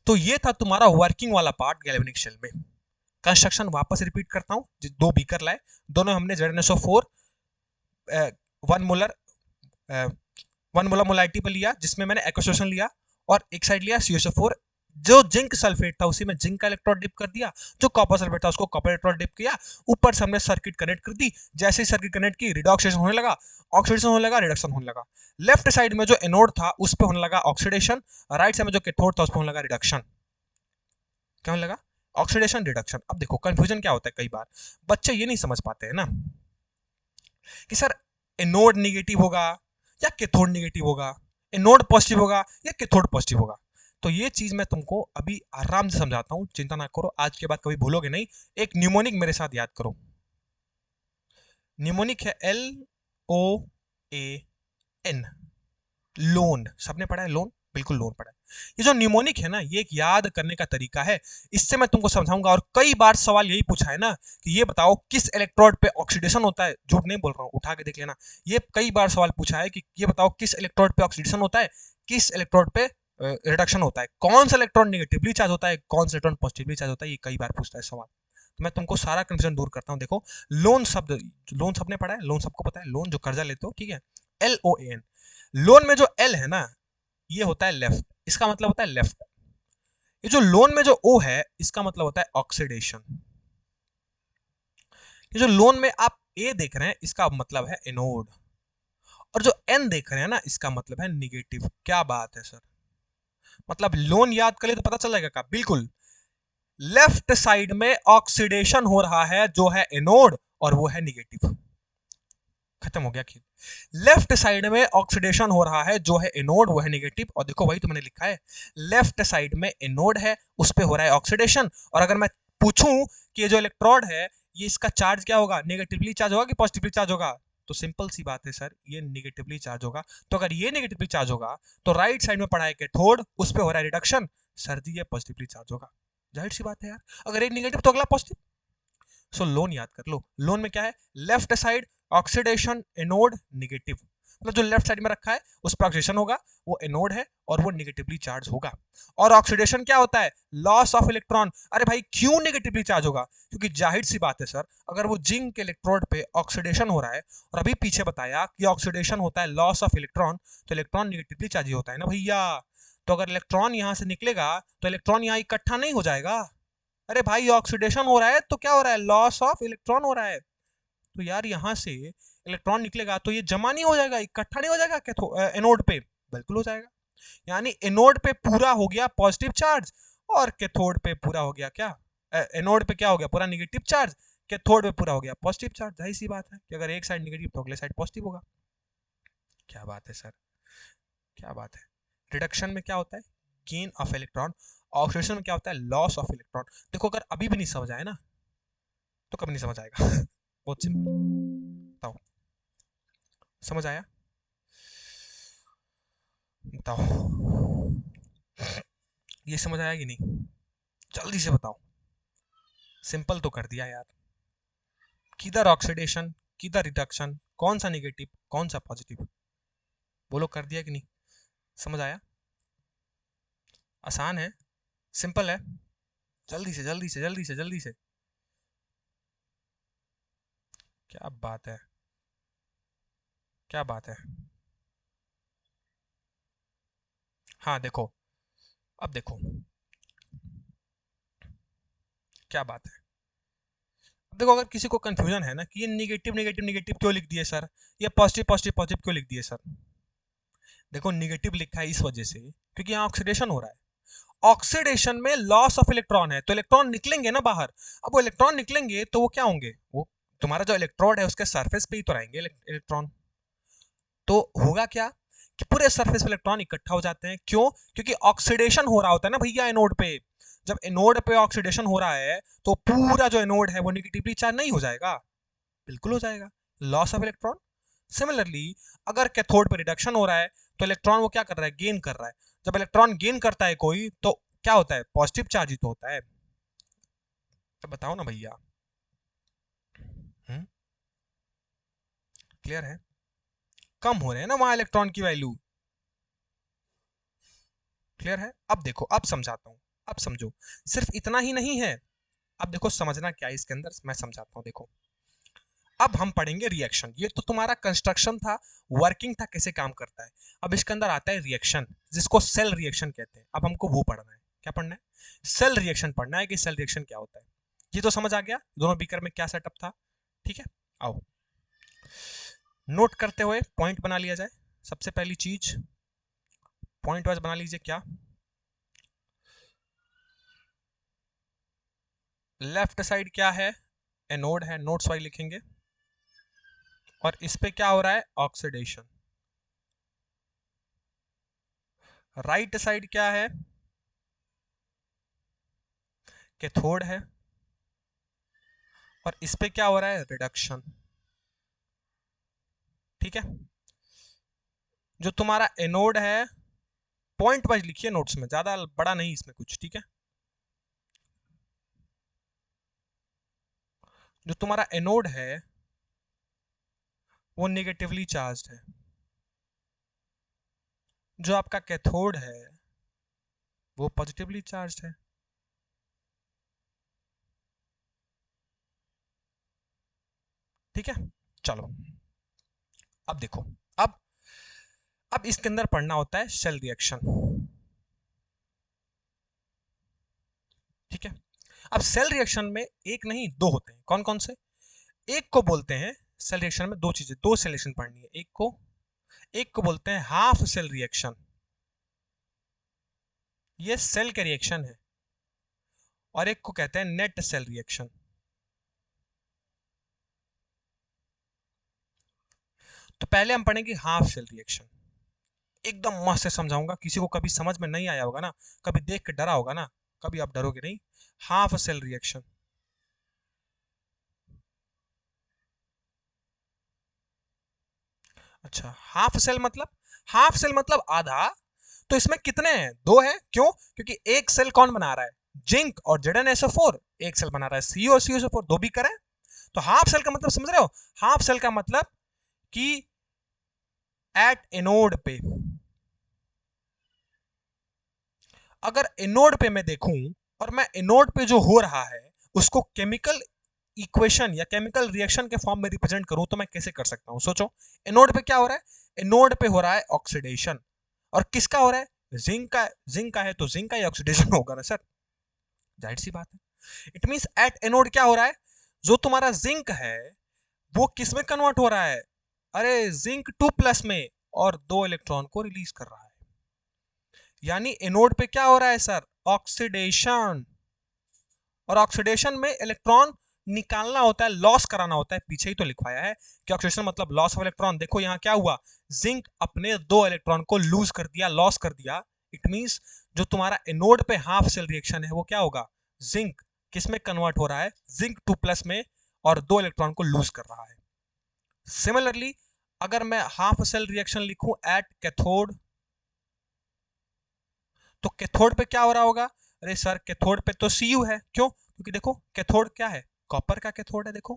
तो ये था तुम्हारा वर्किंग वाला पार्ट गैल्वेनिक शेल में। कंस्ट्रक्शन वापस रिपीट करता हूं, दो बीकर लाए, दोनों हमने ZnSO4 1 मोलर 1 मोलर मोलारिटी पर लिया, जिसमें मैंने एक्वेशन लिया, और एक साइड लिया CuSO4। जो जिंक सल्फेट था उसी में जिंक का इलेक्ट्रोड डिप कर दिया, जो कॉपर सल्फेट था उसको कॉपर इलेक्ट्रोड डिप किया, ऊपर से हमने सर्किट कनेक्ट कर दी। जैसे ही सर्किट कनेक्ट की, रिडॉक्सेशन होने लगा, ऑक्सीडेशन होने लगा, रिडक्शन होने लगा। लेफ्ट साइड में जो एनोड था उस पर होने लगा ऑक्सीडेशन, राइट साइड में जो कैथोड था उस पर होने लगा रिडक्शन। क्या होने लगा, ऑक्सीडेशन रिडक्शन। अब देखो कंफ्यूजन क्या होता है, कई बार बच्चे ये नहीं समझ पाते हैं ना कि सर एनोड निगेटिव होगा या कैथोड निगेटिव होगा, एनोड पॉजिटिव होगा या कैथोड पॉजिटिव होगा। तो ये चीज मैं तुमको अभी आराम से समझाता हूं, चिंता ना करो, आज के बाद कभी भूलोगे नहीं। एक न्यूमोनिक मेरे साथ याद करो, न्यूमोनिक है LOAN, लोन, सबने पढ़ा है लोन, बिल्कुल लोन पड़ा है। ये जो निमोनिक है ना, ये एक याद करने का तरीका है, इससे मैं तुमको समझाऊंगा। और कई बार सवाल यही पूछा है ना कि ये बताओ किस इलेक्ट्रोड पे ऑक्सीडेशन होता है, झूठ नहीं बोल रहा हूँ, उठा के देख लेना। ये कई बार सवाल पूछा है कि ये बताओ किस इलेक्ट्रोड पे ऑक्सीडेशन होता है, किस इलेक्ट्रोड पे रिडक्शन होता है, कौन सा इलेक्ट्रॉन नेगेटिवली चार्ज होता है, कौन सा इलेक्ट्रॉन पॉजिटिवली चार्ज होता है। ये कई बार पूछता है सवाल। तो मैं तुमको सारा कंफ्यूजन दूर करता हूँ। देखो, लोन सबने पढ़ा है, लोन सबको पता है, लोन जो कर्जा लेते हो, ठीक है, LOAN। लोन में जो एल है ना, ये होता है लेफ्ट, इसका मतलब होता है लेफ्ट। ये जो लोन में जो ओ है, इसका मतलब होता है ऑक्सीडेशन। ये जो लोन में आप ए देख रहे हैं, इसका मतलब है एनोड। और जो एन देख रहे हैं ना, इसका मतलब है निगेटिव। क्या बात है सर, मतलब लोन याद कर ले तो पता चल जाएगा। क्या, बिल्कुल। लेफ्ट साइड में ऑक्सीडेशन हो रहा है, जो है एनोड, और वो है निगेटिव। खत्म हो गया खेल। लेफ्ट साइड में ऑक्सीडेशन हो रहा है, जो है एनोड, वो है नेगेटिव। और देखो वही तो मैंने लिखा है, लेफ्ट साइड में एनोड है, उस पे हो रहा है ऑक्सीडेशन। और अगर मैं पूछूं कि ये जो इलेक्ट्रोड है, ये इसका चार्ज क्या होगा, नेगेटिवली चार्ज होगा कि पॉजिटिवली चार्ज होगा, तो सिंपल सी बात है सर, ये नेगेटिवली चार्ज होगा। तो अगर ये नेगेटिवली चार्ज होगा, तो राइट साइड में पड़ा है कैथोड, उस पे हो रहा है रिडक्शन, सर्दी, ये पॉजिटिवली चार्ज होगा। जाहिर सी बात है यार, अगर एक नेगेटिव तो अगला पॉजिटिव। सो लोन याद कर लो। लोन में क्या है, left side oxidation, anode, negative. मतलब जो लेफ्ट साइड में रखा है उस पर ऑक्सीडेशन होगा, वो एनोड है और वो निगेटिवली चार्ज होगा। और ऑक्सीडेशन क्या होता है, लॉस ऑफ इलेक्ट्रॉन। अरे भाई क्यों निगेटिवली चार्ज होगा, क्योंकि जाहिर सी बात है सर, अगर वो जिंक के इलेक्ट्रोड पे ऑक्सीडेशन हो रहा है, और अभी पीछे बताया कि ऑक्सीडेशन होता है लॉस ऑफ इलेक्ट्रॉन, तो इलेक्ट्रॉन निगेटिवली चार्ज होता है ना भैया। तो अगर इलेक्ट्रॉन यहां से निकलेगा, तो इलेक्ट्रॉन यहां इकट्ठा नहीं हो जाएगा। अरे भाई ऑक्सीडेशन हो रहा है तो क्या हो रहा है, लॉस ऑफ इलेक्ट्रॉन हो रहा है। तो यार यहां से इलेक्ट्रॉन निकलेगा तो ये जमा नहीं हो जाएगा, इकट्ठा नहीं हो जाएगा एनोड पे, बिल्कुल हो जाएगा। यानी एनोड पे पूरा हो गया पॉजिटिव चार्ज, और कैथोड पे पूरा हो गया क्या, एनोड पे क्या हो गया, पूरा निगेटिव चार्ज, कैथोड पे पूरा हो गया पॉजिटिव चार्ज। जाहिर सी बात है कि अगर एक साइड निगेटिव तो अगले साइड पॉजिटिव होगा। क्या बात है सर, क्या बात है। रिडक्शन में क्या होता है, गेन ऑफ इलेक्ट्रॉन। ऑक्सीडेशन में क्या होता है, लॉस ऑफ इलेक्ट्रॉन। देखो अगर अभी भी नहीं समझ आए ना, तो कब नहीं समझ आएगा। बहुत सिंपल। बताओ, समझ आया, बताओ, ये समझ आया कि नहीं, जल्दी से बताओ। सिंपल तो कर दिया यार, किधर ऑक्सीडेशन, किधर रिडक्शन, कौन सा निगेटिव, कौन सा पॉजिटिव, बोलो कर दिया कि नहीं, समझ आया। आसान है, सिंपल है। जल्दी से जल्दी से जल्दी से जल्दी से। क्या बात है, क्या बात है। हाँ देखो, अब देखो क्या बात है। देखो अगर किसी को कंफ्यूजन है ना कि ये निगेटिव नेगेटिव नेगेटिव क्यों लिख दिए सर, ये पॉजिटिव पॉजिटिव पॉजिटिव क्यों लिख दिए सर, देखो निगेटिव लिखा है इस वजह से क्योंकि यहाँ ऑक्सीडेशन हो रहा है। ऑक्सीडेशन में लॉस ऑफ इलेक्ट्रॉन है, तो इलेक्ट्रॉन निकलेंगे ना बाहर। अब वो इलेक्ट्रॉन निकलेंगे तो वो क्या होंगे, वो तुम्हारा जो इलेक्ट्रोड है उसके सरफेस पे ही तो रहेंगे इलेक्ट्रॉन। तो होगा क्या कि पूरे सरफेस पे इलेक्ट्रॉन इकट्ठा हो जाते हैं। क्यों, क्योंकि ऑक्सीडेशन हो रहा होता है ना भैया एनोड पे। जब एनोड पे ऑक्सीडेशन हो रहा है तो पूरा जो एनोड है वो निगेटिवली चार्ज नहीं हो जाएगा, बिल्कुल हो जाएगा, लॉस ऑफ इलेक्ट्रॉन। सिमिलरली अगर कैथोड पे रिडक्शन हो रहा है, तो इलेक्ट्रॉन वो क्या कर रहा है, गेन कर रहा है। जब इलेक्ट्रॉन गेन करता है कोई, तो क्या होता है, पॉजिटिव चार्ज ही तो होता है। तो बताओ ना भैया, क्लियर है। कम हो रहे हैं ना वहां इलेक्ट्रॉन की वैल्यू, क्लियर है। अब देखो, अब समझाता हूं, अब समझो। सिर्फ इतना ही नहीं है, अब देखो समझना क्या है इसके अंदर, मैं समझाता हूं। देखो अब हम पढ़ेंगे रिएक्शन। ये तो तुम्हारा कंस्ट्रक्शन था, वर्किंग था, कैसे काम करता है। अब इसके अंदर आता है रिएक्शन, जिसको सेल रिएक्शन कहते हैं। अब हमको वो पढ़ना है, क्या पढ़ना है, सेल रिएक्शन पढ़ना है कि सेल रिएक्शन क्या होता है। ये तो समझ आ गया दोनों बीकर में क्या सेटअप था, ठीक है। आओ नोट करते हुए पॉइंट बना लिया जाए। सबसे पहली चीज पॉइंट वाइज बना लीजिए। क्या, लेफ्ट साइड क्या है, एनोड है, नोट्स वाइज लिखेंगे। और इस पे क्या हो रहा है, ऑक्सीडेशन। राइट साइड क्या है, कैथोड है, और इस पे क्या हो रहा है, रिडक्शन। ठीक है, जो तुम्हारा एनोड है पॉइंट वाइज लिखिए नोट्स में, ज्यादा बड़ा नहीं इसमें कुछ, ठीक है। जो तुम्हारा एनोड है वो नेगेटिवली चार्ज्ड है, जो आपका कैथोड है वो पॉजिटिवली चार्ज्ड है। ठीक है, चलो अब देखो, अब अब इसके अंदर पढ़ना होता है सेल रिएक्शन। ठीक है, अब सेल रिएक्शन में एक नहीं दो होते हैं, कौन कौन से? एक को बोलते हैं, सेल रिएक्शन में दो चीजें, दो सेल रिएक्शन पढ़नी है, एक को बोलते हैं हाफ सेल रिएक्शन, ये सेल के रिएक्शन है, और एक को कहते हैं नेट सेल रिएक्शन। तो पहले हम पढ़ेंगे हाफ सेल रिएक्शन, एकदम मस्त से समझाऊंगा, किसी को कभी समझ में नहीं आया होगा ना, कभी देख के डरा होगा ना, कभी आप डरोगे नहीं। हाफ सेल रिएक्शन, अच्छा हाफ सेल मतलब आधा। तो इसमें कितने हैं? दो है, क्यों? क्योंकि एक सेल कौन बना रहा है? जिंक और ZnSO4। एक सेल बना रहा है सी और CuSO4, दो बीकर है। तो हाफ सेल का मतलब समझ रहे हो? हाफ सेल का मतलब कि एट एनोड पे, अगर एनोड पे मैं देखूं और मैं एनोड पे जो हो रहा है उसको केमिकल इक्वेशन या केमिकल रिएक्शन के फॉर्म में रिप्रेजेंट करूं तो मैं कैसे कर सकता हूं? सोचो, एनोड पे क्या हो रहा है? एनोड पे हो रहा है ऑक्सीडेशन, और किसका हो रहा है? जिंक का है तो जिंक का ही ऑक्सीडेशन होगा ना सर, जाहिर सी बात है। इट मींस एट एनोड क्या हो रहा है? जो तुम्हारा जिंक है वो किस में कन्वर्ट हो रहा है? अरे जिंक 2+ में, और दो इलेक्ट्रॉन को रिलीज कर रहा है। यानी एनोड पे क्या हो रहा है सर? ऑक्सीडेशन। और ऑक्सीडेशन में इलेक्ट्रॉन निकालना होता है, लॉस कराना होता है, पीछे ही तो लिखवाया है कि ऑक्सीडेशन मतलब लॉस ऑफ इलेक्ट्रॉन। देखो यहां क्या हुआ, जिंक अपने दो इलेक्ट्रॉन को लूज कर दिया, लॉस कर दिया। इट मींस जो तुम्हारा एनोड पे हाफ सेल रिएक्शन है वो क्या होगा? जिंक किस में कन्वर्ट हो रहा है? जिंक 2+ में, और दो इलेक्ट्रॉन को लूज कर रहा है। सिमिलरली अगर मैं हाफ सेल रिएक्शन लिखूं एट कैथोड, तो कैथोड पे क्या हो रहा होगा? अरे सर कैथोड पे तो Cu है, क्यों? क्योंकि देखो कैथोड क्या है? कॉपर का कैथोड है, देखो।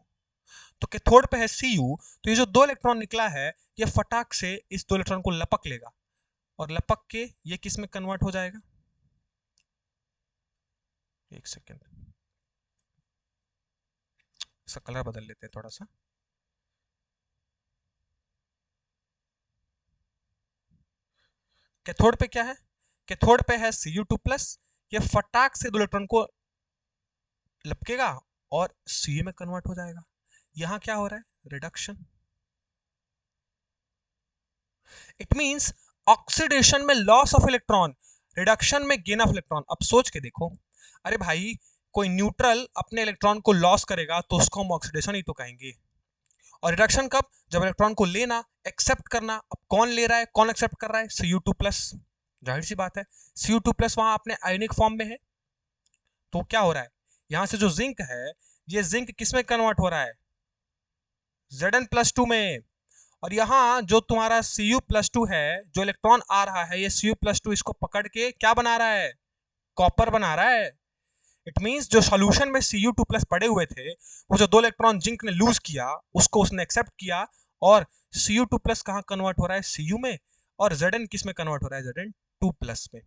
तो कैथोड पे है Cu, तो ये जो दो इलेक्ट्रॉन निकला है ये फटाक से इस दो इलेक्ट्रॉन को लपक लेगा, और लपक के ये किस में कन्वर्ट हो जाएगा? एक सेकेंड, इसका कलर बदल लेते हैं थोड़ा सा। कैथोड पे क्या है? कैथोड पे है Cu2+, ये फटाक से दो इलेक्ट्रॉन को लपकेगा और Cu में कन्वर्ट हो जाएगा। यहां क्या हो रहा है? रिडक्शन। इट मींस ऑक्सीडेशन में लॉस ऑफ इलेक्ट्रॉन, रिडक्शन में गेन ऑफ इलेक्ट्रॉन। अब सोच के देखो, अरे भाई कोई न्यूट्रल अपने इलेक्ट्रॉन को लॉस करेगा तो उसको हम ऑक्सीडेशन ही तो कहेंगे। और रिडक्शन कब? जब इलेक्ट्रॉन को लेना, एक्सेप्ट करना। अब कौन ले रहा है, कौन एक्सेप्ट कर रहा है? Cu2+। जाहिर सी बात है Cu2+ वहां अपने आयोनिक फॉर्म में है, तो क्या हो रहा है? यहां से जो जिंक है ये जिंक किस में कन्वर्ट हो रहा है? Zn+2 में। और यहाँ जो तुम्हारा Cu+2 है, जो इलेक्ट्रॉन आ रहा है, ये Cu+2 इसको पकड़ के क्या बना रहा है? कॉपर बना रहा है। इट मींस जो सॉल्यूशन में Cu2+ पड़े हुए थे, वो जो दो इलेक्ट्रॉन जिंक ने लूज किया उसको उसने एक्सेप्ट किया, और Cu2+ कहाँ कन्वर्ट हो रहा है? Cu में। और Zn किस में कन्वर्ट हो रहा है? Zn2+ में।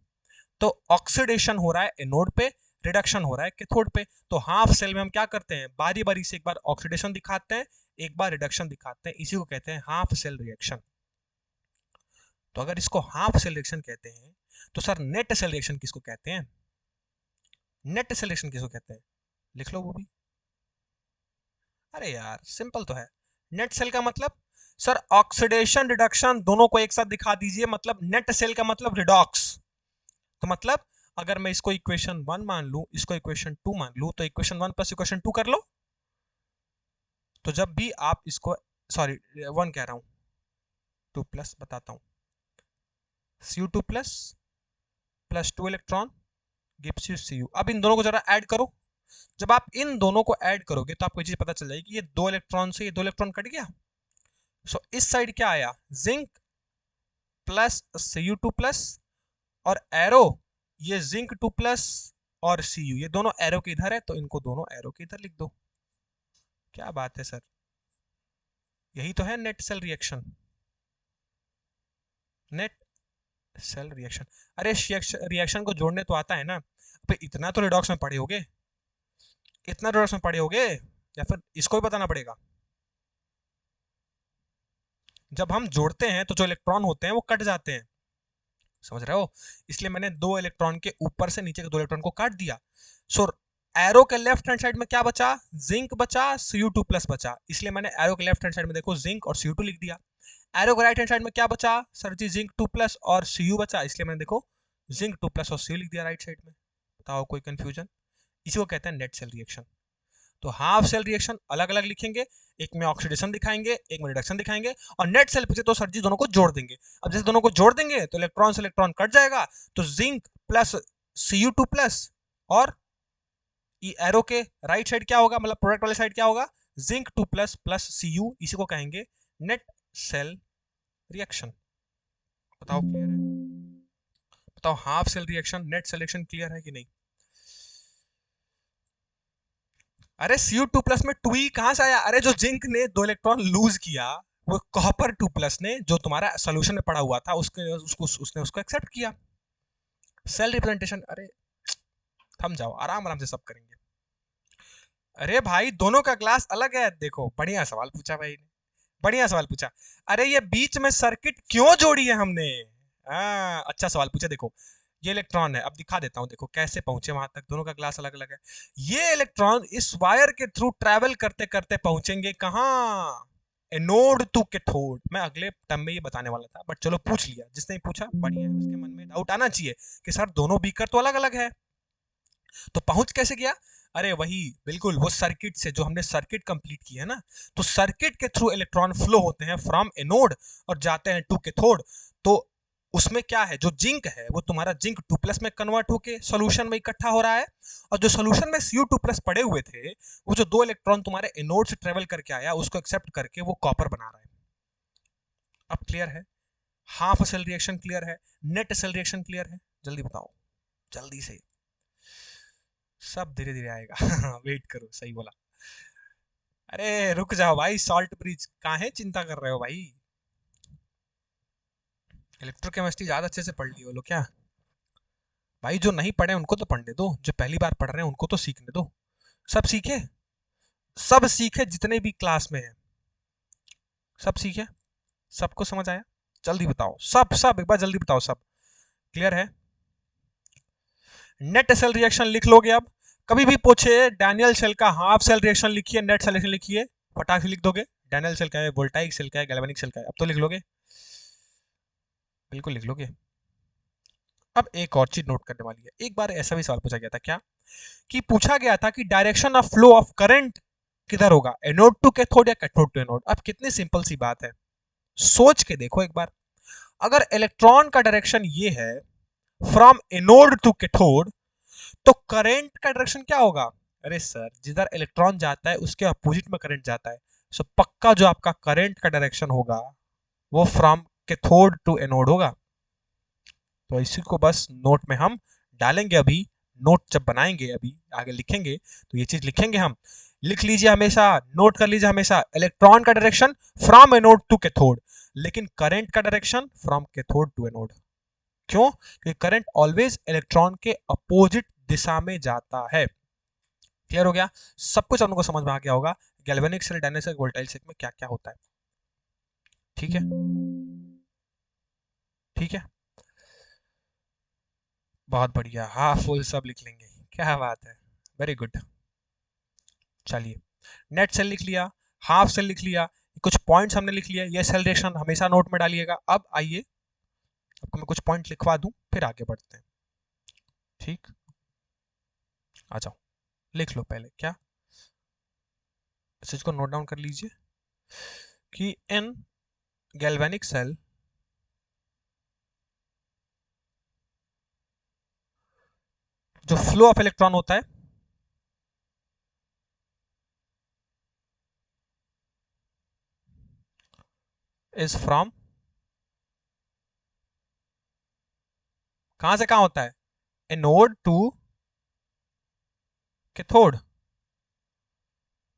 तो ऑक्सीडेशन हो रहा है एनोड पे, रिडक्शन हो रहा है कैथोड पे। तो हाफ सेल में हम क्या करते हैं? बारी बारी से एक बार ऑक्सीडेशन दिखाते हैं, एक बार रिडक्शन दिखाते हैं, इसी को कहते हैं हाफ सेल रिएक्शन। तो अगर इसको हाफ सेल रिएक्शन कहते हैं तो सर नेट सेल रिएक्शन किसको कहते हैं? नेट सेल रिएक्शन किसको कहते हैं? लिख लो वो भी। अरे यार सिंपल तो है। नेट सेल का मतलब सर ऑक्सीडेशन रिडक्शन दोनों को एक साथ दिखा दीजिए, मतलब नेट सेल का मतलब रिडॉक्स। तो मतलब अगर मैं इसको इक्वेशन 1 मान लूं, इसको इक्वेशन 2 मान लूं, तो इक्वेशन 1 प्लस इक्वेशन 2 कर लो। तो जब भी आप इसको, सॉरी 1 कह रहा हूं, 2+ बताता हूं, Cu2+ plus 2 electron gives you Cu। अब इन दोनों को जरा ऐड करो। जब आप इन दोनों को ऐड करोगे तो आपको ये चीज पता चल जाएगी, ये दो इलेक्ट्रॉन से ये दो इलेक्ट्रॉन कट गया। सो इस साइड क्या आया? जिंक प्लस Cu2+, और एरो ये जिंक 2+ और Cu ये दोनों एरो के इधर है, तो इनको दोनों एरो के इधर लिख दो। क्या बात है सर, यही तो है net cell reaction. Net cell reaction, अरे रिएक्शन को जोड़ने तो आता है ना। अब इतना तो रिडॉक्स में पढ़े होगे, इतना रिडॉक्स में पढ़े होगे, या फिर इसको भी बताना पड़ेगा। जब हम जोड़ते हैं तो जो इलेक्ट्रॉन होते हैं वो कट जाते हैं, समझ रहे हो? इसलिए मैंने दो इलेक्ट्रॉन के ऊपर से नीचे के दो इलेक्ट्रॉन को काट दिया। सो एरो के लेफ्ट हैंड साइड में क्या बचा? जिंक बचा, Cu2+ बचा, इसलिए मैंने एरो के लेफ्ट हैंड साइड में देखो जिंक और Cu2 लिख दिया। एरो के राइट हैंड साइड में क्या बचा सर जी? जिंक 2+ और Cu बचा, इसलिए मैंने देखो जिंक 2+ और Cu लिख दिया राइट साइड में। बताओ कोई कंफ्यूजन? इसी को कहते हैं नेट सेल रिएक्शन। तो हाफ सेल रिएक्शन अलग अलग लिखेंगे, एक में ऑक्सीडेशन दिखाएंगे, एक में रिडक्शन दिखाएंगे, और नेट सेल पे तो सर जी दोनों को जोड़ देंगे। अब जैसे दोनों को जोड़ देंगे तो इलेक्ट्रॉन से इलेक्ट्रॉन कट जाएगा, तो जिंक प्लस Cu2+ और ये एरो के राइट साइड क्या होगा, मतलब प्रोडक्ट वाले साइड क्या होगा? जिंक 2+ प्लस Cu, इसी को कहेंगे नेट सेल रिएक्शन। बताओ क्लियर है? बताओ half cell reaction net cell reaction clear है कि नहीं? अरे Cu2+ में 2 कहां से आया? अरे जो जिंक ने 2 इलेक्ट्रॉन लूज किया, वो कॉपर 2+ ने जो तुम्हारा सोल्यूशन में पड़ा हुआ था उसने उसको एक्सेप्ट किया। सेल रिप्रेजेंटेशन, अरे थम जाओ, आराम आराम से सब करेंगे। अरे भाई दोनों का ग्लास अलग है, देखो बढ़िया सवाल पूछा भाई ने, बढ़िया सवाल पूछा। अरे ये बीच में सर्किट क्यों जोड़ी है हमने? अच्छा सवाल पूछा। देखो ये इलेक्ट्रॉन है, अब दिखा देता हूं, देखो कैसे पहुंचे वहां तक, दोनों का ग्लास अलग अलग है। ये इलेक्ट्रॉन इस वायर के थ्रू ट्रैवल करते करते पहुंचेंगे कहाँ? Anode to cathode. मैं अगले टर्म में ये बताने वाला था, बट चलो पूछ लिया, जिसने पूछा बढ़िया है, उसके मन में डाउट आना चाहिए कि सर दोनों बीकर तो अलग अलग है, तो पहुंच कैसे गया? अरे वही बिल्कुल वो सर्किट से, जो हमने सर्किट कंप्लीट की है ना, तो सर्किट के थ्रू इलेक्ट्रॉन फ्लो होते हैं फ्रॉम एनोड और जाते हैं टू कैथोड। तो उसमें क्या है, जो जिंक है वो तुम्हारा जिंक 2+ में कन्वर्ट होके सॉल्यूशन में इकट्ठा हो रहा है, और जो सॉल्यूशन में Cu2+ पड़े हुए थे, वो जो दो इलेक्ट्रॉन तुम्हारे एनोड से ट्रेवल करके आया, उसको एक्सेप्ट करके वो कॉपर बना रहा है। अब क्लियर है? हाफ सेल रिएक्शन क्लियर है, नेट सेल रिएक्शन क्लियर है? जल्दी बताओ, जल्दी से, सब धीरे धीरे आएगा वेट करो, सही बोला। अरे रुक जाओ भाई, सॉल्ट ब्रिज कहाँ है, चिंता कर रहे हो भाई? इलेक्ट्रोकेमिस्ट्री ज्यादा अच्छे से पढ़ लियो लो क्या? भाई जो नहीं पढ़े उनको तो पढ़ने दो, जो पहली बार पढ़ रहे हैं उनको तो सीखने दो। सब सीखे, सब सीखे, जितने भी क्लास में है सब सीखे, सबको समझ आया? जल्दी बताओ, सब सब एक बार जल्दी बताओ, सब क्लियर है? नेट सेल रिएक्शन लिख लोगे अब? कभी भी पूछे डैनियल सेल का हाफ सेल रिएक्शन लिखिए, नेट सेल रिएक्शन लिखिए, फटाक से लिख दोगे। डैनियल सेल का है, वोल्टाइक सेल का है, गैल्वेनिक सेल का है, अब तो लिख लोगे, बिल्कुल लिख लोगे। अब एक और चीज नोट करने वाली है, एक बार ऐसा भी सवाल पूछा गया था क्या, कि पूछा गया था कि direction of flow of current किधर होगा, एनोड टू कैथोड या कैथोड टू एनोड? अब कितनी सिंपल सी बात है, सोच के देखो एक बार। अगर इलेक्ट्रॉन का डायरेक्शन ये है फ्रॉम एनोड टू कैथोड, तो करंट का डायरेक्शन क्या होगा? अरे सर जिधर इलेक्ट्रॉन जाता है उसके अपोजिट में करंट जाता है, सो पक्का जो आपका करंट का डायरेक्शन होगा वो फ्रॉम कैथोड टू एनोड होगा। तो इसी को बस नोट में हम डालेंगे अभी, नोट जब बनाएंगे अभी आगे लिखेंगे तो ये चीज लिखेंगे हम। लिख लीजिए हमेशा, नोट कर लीजिए हमेशा, इलेक्ट्रॉन का direction from anode to cathode, लेकिन करंट का direction from cathode to anode. क्यों? क्योंकि करंट ऑलवेज इलेक्ट्रॉन के अपोजिट दिशा में जाता है। क्लियर हो गया? सब कुछ आपको समझ में आ गया होगा galvanic cell, dynamic cell, volatile cell में क्या क्या होता है। ठीक है, ठीक है, बहुत बढ़िया, हाफ फुल सब लिख लेंगे, क्या बात है, वेरी गुड। चलिए, नेट सेल लिख लिया, हाफ सेल लिख लिया, कुछ पॉइंट्स हमने लिख लिया, ये सेल रिएक्शन हमेशा नोट में डालिएगा। अब आइए आपको मैं कुछ पॉइंट लिखवा दूं, फिर आगे बढ़ते हैं। ठीक, आ जाओ, लिख लो पहले क्या, इस चीज को नोट डाउन कर लीजिए कि इन गैल्वेनिक सेल जो फ्लो ऑफ इलेक्ट्रॉन होता है इज फ्रॉम कहां से कहां होता है? एनोड टू कैथोड,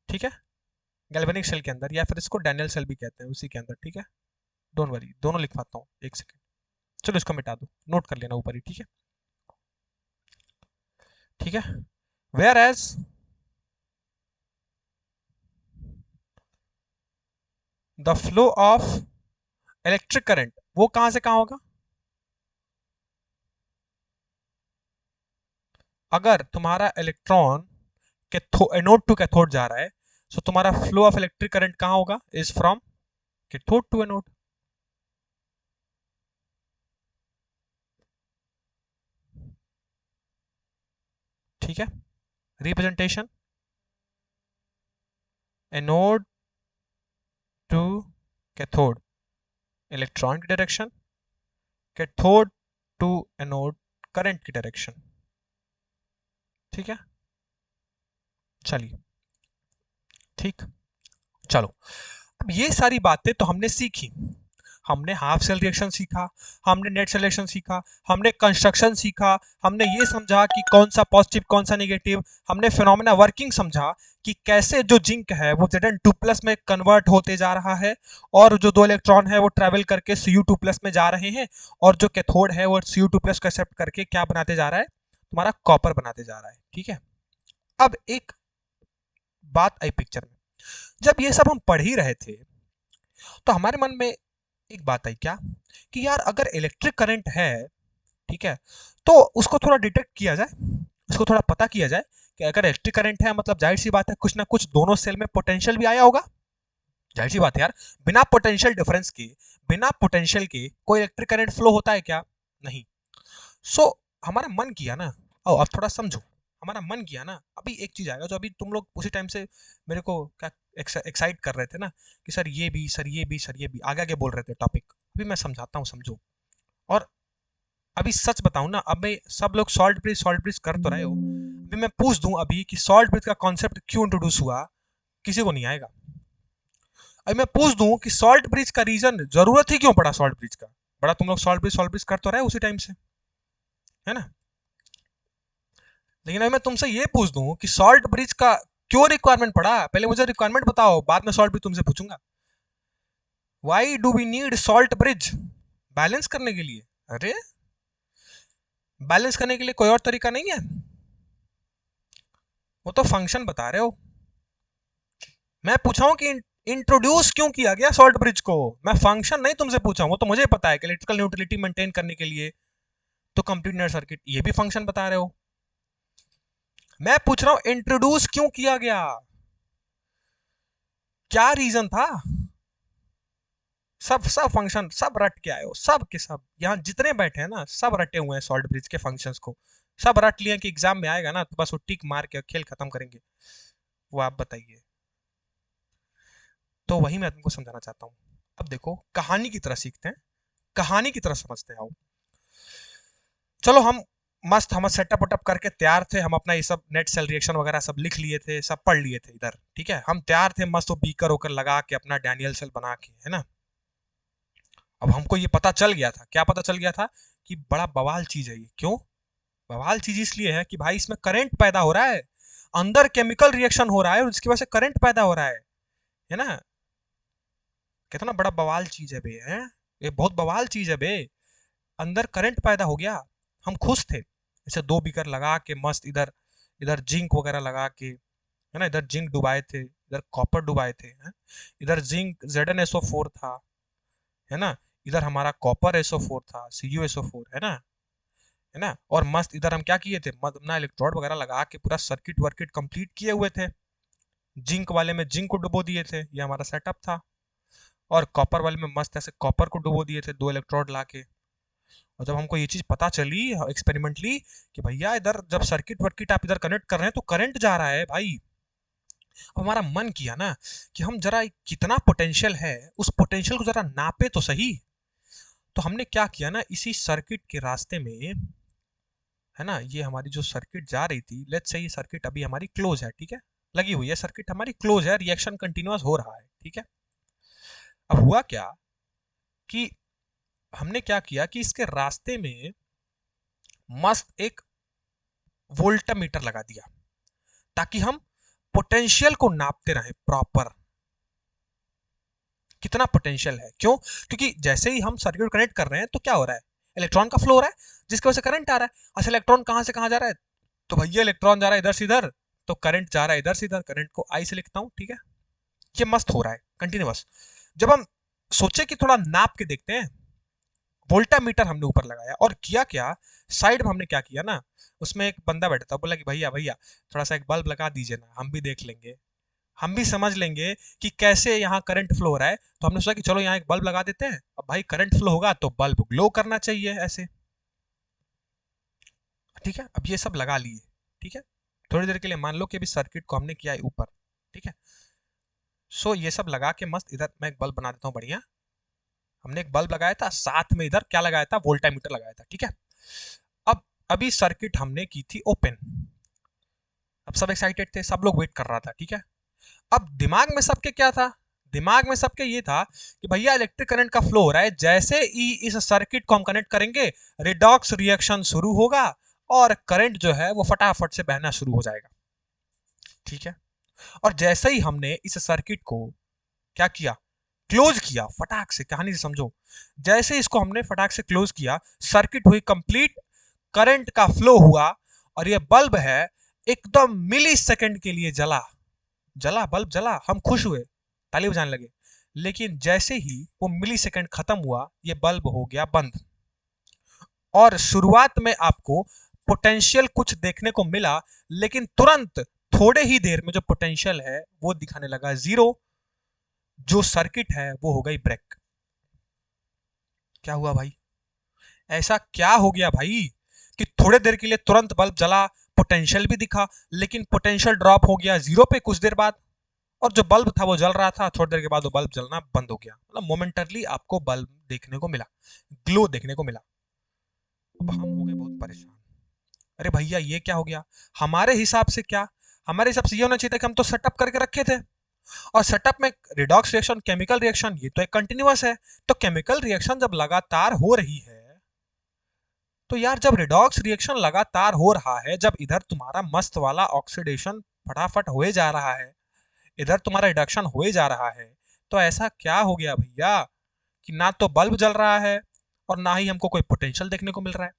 ठीक है, गैल्वेनिक सेल के अंदर, या फिर इसको डैनियल सेल भी कहते हैं उसी के अंदर, ठीक है। डोंट वरी, दोनों लिखवाता हूँ, एक सेकेंड। चलो इसको मिटा दो, नोट कर लेना ऊपर ही, ठीक है, ठीक है। Where is the flow of electric current, वो कहां से कहां होगा? अगर तुम्हारा इलेक्ट्रॉन एनोड टू कैथोड जा रहा है, तो तुम्हारा फ्लो ऑफ इलेक्ट्रिक करंट कहां होगा? Is from cathode to anode, ठीक है। Representation, anode to cathode electron की direction, cathode to anode current की डायरेक्शन, ठीक है। चलिए, ठीक, चलो, अब ये सारी बातें तो हमने सीखी। हमने हाफ सेल रिएक्शन सीखा, हमने नेट सेल रिएक्शन सीखा, हमने कंस्ट्रक्शन सीखा, हमने ये समझा कि कौन सा पॉजिटिव कौन सा नेगेटिव, हमने फिनोमेना वर्किंग समझा कि कैसे जो जिंक है वो Zn2+ में कन्वर्ट होते जा रहा है, और जो दो इलेक्ट्रॉन है वो ट्रेवल करके Cu2+ में जा रहे हैं, और जो कैथोड है वो Cu2+ को एक्सेप्ट करके क्या बनाते जा रहा है? तुम्हारा कॉपर बनाते जा रहा है, ठीक है। अब एक बात आई पिक्चर में, जब ये सब हम पढ़ ही रहे थे तो हमारे मन में एक बात आई, क्या कि यार अगर इलेक्ट्रिक करंट है, ठीक है, तो उसको थोड़ा डिटेक्ट किया जाए, उसको थोड़ा पता किया जाए कि अगर इलेक्ट्रिक करंट है मतलब जाहिर सी बात है कुछ ना कुछ दोनों सेल में पोटेंशियल भी आया होगा। जाहिर सी बात है यार, बिना पोटेंशियल डिफरेंस के, बिना पोटेंशियल के कोई इलेक्ट्रिक करंट फ्लो होता है क्या? नहीं। सो हमारा मन किया ना, ओ अब थोड़ा समझो, हमारा मन किया ना, अभी एक चीज आएगा जो अभी तुम लोग उसी टाइम से मेरे को क्या एक्साइट कर रहे थे ना, कि सर ये भी, सर ये भी, सर ये भी, आगे आगे बोल रहे थे टॉपिक, अभी मैं समझाता हूँ, समझो। और अभी सच बताऊं ना, अब मैं, सब लोग सॉल्ट ब्रिज कर तो रहे हो, अभी मैं पूछ दूं अभी कि सॉल्ट ब्रिज का कॉन्सेप्ट क्यों इंट्रोड्यूस हुआ, किसी को नहीं आएगा। अभी मैं पूछ दूं कि सॉल्ट ब्रिज का रीजन, जरूरत ही क्यों पड़ा सॉल्ट ब्रिज का, बड़ा तुम लोग सॉल्ट ब्रिज कर तो रहे उसी टाइम से, है ना। लेकिन अभी मैं तुमसे ये पूछ दूं कि सॉल्ट ब्रिज का क्यों रिक्वायरमेंट पड़ा, पहले मुझे रिक्वायरमेंट बताओ, बाद में सॉल्ट ब्रिज तुमसे पूछूंगा। Why do we need salt bridge? Balance करने के लिए। अरे, बैलेंस करने के लिए कोई और तरीका नहीं है? वो तो फंक्शन बता रहे हो। मैं पूछा हूं कि इंट्रोड्यूस क्यों किया गया सॉल्ट ब्रिज को, मैं फंक्शन नहीं तुमसे पूछा हूं, वो तो मुझे पता है कि इलेक्ट्रिकल न्यूट्रलिटी मेंटेन करने के लिए तो कंप्लीट नेट सर्किट, ये भी फंक्शन बता रहे हो। मैं पूछ रहा हूं इंट्रोड्यूस क्यों किया गया, क्या रीजन था? सब सब फंक्शन सब रट के आए हो, सब के सब यहाँ जितने बैठे हैं ना, सब रटे हुए हैं सॉल्ट ब्रिज के फंक्शंस को, सब रट लिए कि एग्जाम में आएगा ना तो बस वो टिक मार के खेल खत्म करेंगे। वो आप बताइए। तो वही मैं तुमको समझाना चाहता हूँ। अब देखो, कहानी की तरह सीखते हैं, कहानी की तरह समझते हैं, आओ। चलो, हम मस्त, हम सेटअप वटअप करके तैयार थे, हम अपना ये सब नेट सेल रिएक्शन वगैरह सब लिख लिए थे, सब पढ़ लिए थे इधर, ठीक है, हम तैयार थे मस्त, वो बीकर होकर लगा के अपना डैनियल सेल बना के, है ना। अब हमको ये पता चल गया था, क्या पता चल गया था? कि बड़ा बवाल चीज है ये। क्यों बवाल चीज? इसलिए है कि भाई इसमें करंट पैदा हो रहा है, अंदर केमिकल रिएक्शन हो रहा है और उसकी वजह से करंट पैदा हो रहा है ना। कितना बड़ा बवाल चीज है बे, है ये, बहुत बवाल चीज है बे। अंदर करंट पैदा हो गया, हम खुश थे, ऐसे दो बीकर लगा के मस्त, इधर इधर जिंक वगैरह लगा के, है ना, इधर जिंक डुबाए थे, इधर कॉपर डुबाए थे, है? इधर जिंक ZnSO4 था, है ना, इधर हमारा कॉपर SO4 था, CuSO4, है ना, और मस्त इधर हम क्या किए थे, अपना इलेक्ट्रोड वगैरह लगा के पूरा सर्किट वर्किट कंप्लीट किए हुए थे, जिंक वाले में जिंक को डुबो दिए थे, ये हमारा सेटअप था, और कॉपर वाले में मस्त ऐसे कॉपर को डुबो दिए थे, दो इलेक्ट्रोड ला के। और जब हमको ये चीज पता चली एक्सपेरिमेंटली कि भैया इधर जब सर्किट वर्किट आप इधर कनेक्ट कर रहे हैं तो करंट जा रहा है भाई, अब हमारा मन किया ना कि हम जरा कितना पोटेंशियल है उस पोटेंशियल को जरा नापे तो सही। तो हमने क्या किया ना, इसी सर्किट के रास्ते में, है ना, ये हमारी जो सर्किट जा रही थी, लेट्स से ये सर्किट अभी हमारी क्लोज है, ठीक है, लगी हुई है सर्किट हमारी क्लोज है, रिएक्शन कंटिन्यूअस हो रहा है, ठीक है। अब हुआ क्या कि हमने क्या किया कि इसके रास्ते में मस्त एक वोल्टामीटर लगा दिया ताकि हम पोटेंशियल को नापते रहें प्रॉपर, कितना पोटेंशियल है। क्यों? क्योंकि जैसे ही हम सर्किट कनेक्ट कर रहे हैं तो क्या हो रहा है, इलेक्ट्रॉन का फ्लो हो रहा है जिसकी वजह से करंट आ रहा है। अच्छा, इलेक्ट्रॉन कहां से कहां जा रहा है, तो भैया इलेक्ट्रॉन जा रहा है इधर से इधर, तो करंट जा रहा है इधर से इधर, करंट को आई से लिखता हूं, ठीक है। ये मस्त हो रहा है कंटिन्यूअस। जब हम सोचे कि थोड़ा नाप के देखते हैं, वोल्टामीटर हमने ऊपर लगाया और किया क्या, साइड में हमने क्या किया ना, उसमें एक बंदा बैठा था, बोला कि भैया भैया थोड़ा सा एक बल्ब लगा दीजिए ना, हम भी देख लेंगे, हम भी समझ लेंगे कि कैसे यहाँ करंट फ्लो हो रहा है। तो हमने सोचा कि चलो यहाँ एक बल्ब लगा देते हैं, अब भाई करंट फ्लो होगा तो बल्ब ग्लो करना चाहिए ऐसे, ठीक है। अब ये सब लगा लिए, ठीक है। थोड़ी देर के लिए मान लो कि अभी सर्किट को हमने किया है ऊपर, ठीक है। सो ये सब लगा के मस्त, इधर मैं एक बल्ब बना देता हूँ बढ़िया। हमने एक बल्ब लगाया था, साथ में इधर क्या लगाया था, वोल्टामीटर लगाया था, ठीक है। अब अभी सर्किट हमने की थी ओपन, अब सब एक्साइटेड थे, सब लोग वेट कर रहा था, ठीक है। अब दिमाग में सबके क्या था, दिमाग में सबके ये था कि भैया इलेक्ट्रिक करंट का फ्लो हो रहा है, जैसे ही इस सर्किट को हम कनेक्ट करेंगे रिडॉक्स रिएक्शन शुरू होगा और करंट जो है वो फटाफट से बहना शुरू हो जाएगा, ठीक है। और जैसे ही हमने इस सर्किट को क्या किया, क्लोज किया फटाक से, कहानी से समझो, जैसे इसको हमने फटाक से क्लोज किया, सर्किट हुई कंप्लीट, करंट का फ्लो हुआ और ये बल्ब है एकदम मिली सेकेंड के लिए जला, जला बल्ब जला, हम खुश हुए, ताली बजाने लगे। लेकिन जैसे ही वो मिली सेकेंड खत्म हुआ, ये बल्ब हो गया बंद। और शुरुआत में आपको पोटेंशियल कुछ देखने को मिला, लेकिन तुरंत थोड़े ही देर में जो पोटेंशियल है वो दिखाने लगा जीरो, जो सर्किट है वो हो गई ब्रेक। क्या हुआ भाई, ऐसा क्या हो गया भाई कि थोड़े देर के लिए तुरंत बल्ब जला, पोटेंशियल भी दिखा, लेकिन पोटेंशियल ड्रॉप हो गया जीरो पे कुछ देर बाद, और जो बल्ब था वो जल रहा था, थोड़ी देर के बाद वो बल्ब जलना बंद हो गया, मतलब मोमेंटरली आपको बल्ब देखने को मिला, ग्लो देखने को मिला। अब हम हो गए बहुत परेशान, अरे भैया ये क्या हो गया, हमारे हिसाब से क्या, हमारे हिसाब से ये होना चाहिए था कि हम तो सेटअप करके रखे थे, और सेटअप में रिडॉक्स रिएक्शन, केमिकल रिएक्शन, ये तो एक कंटिन्यूअस है, तो केमिकल रिएक्शन जब लगातार हो रही है, तो यार जब रिडॉक्स रिएक्शन लगातार हो रहा है, जब इधर तुम्हारा मस्त वाला ऑक्सीडेशन फटाफट होए जा रहा है, इधर तुम्हारा रिडक्शन होए जा रहा है, तो ऐसा क्या हो गया भैया कि ना तो बल्ब जल रहा है और ना ही हमको कोई पोटेंशियल देखने को मिल रहा है।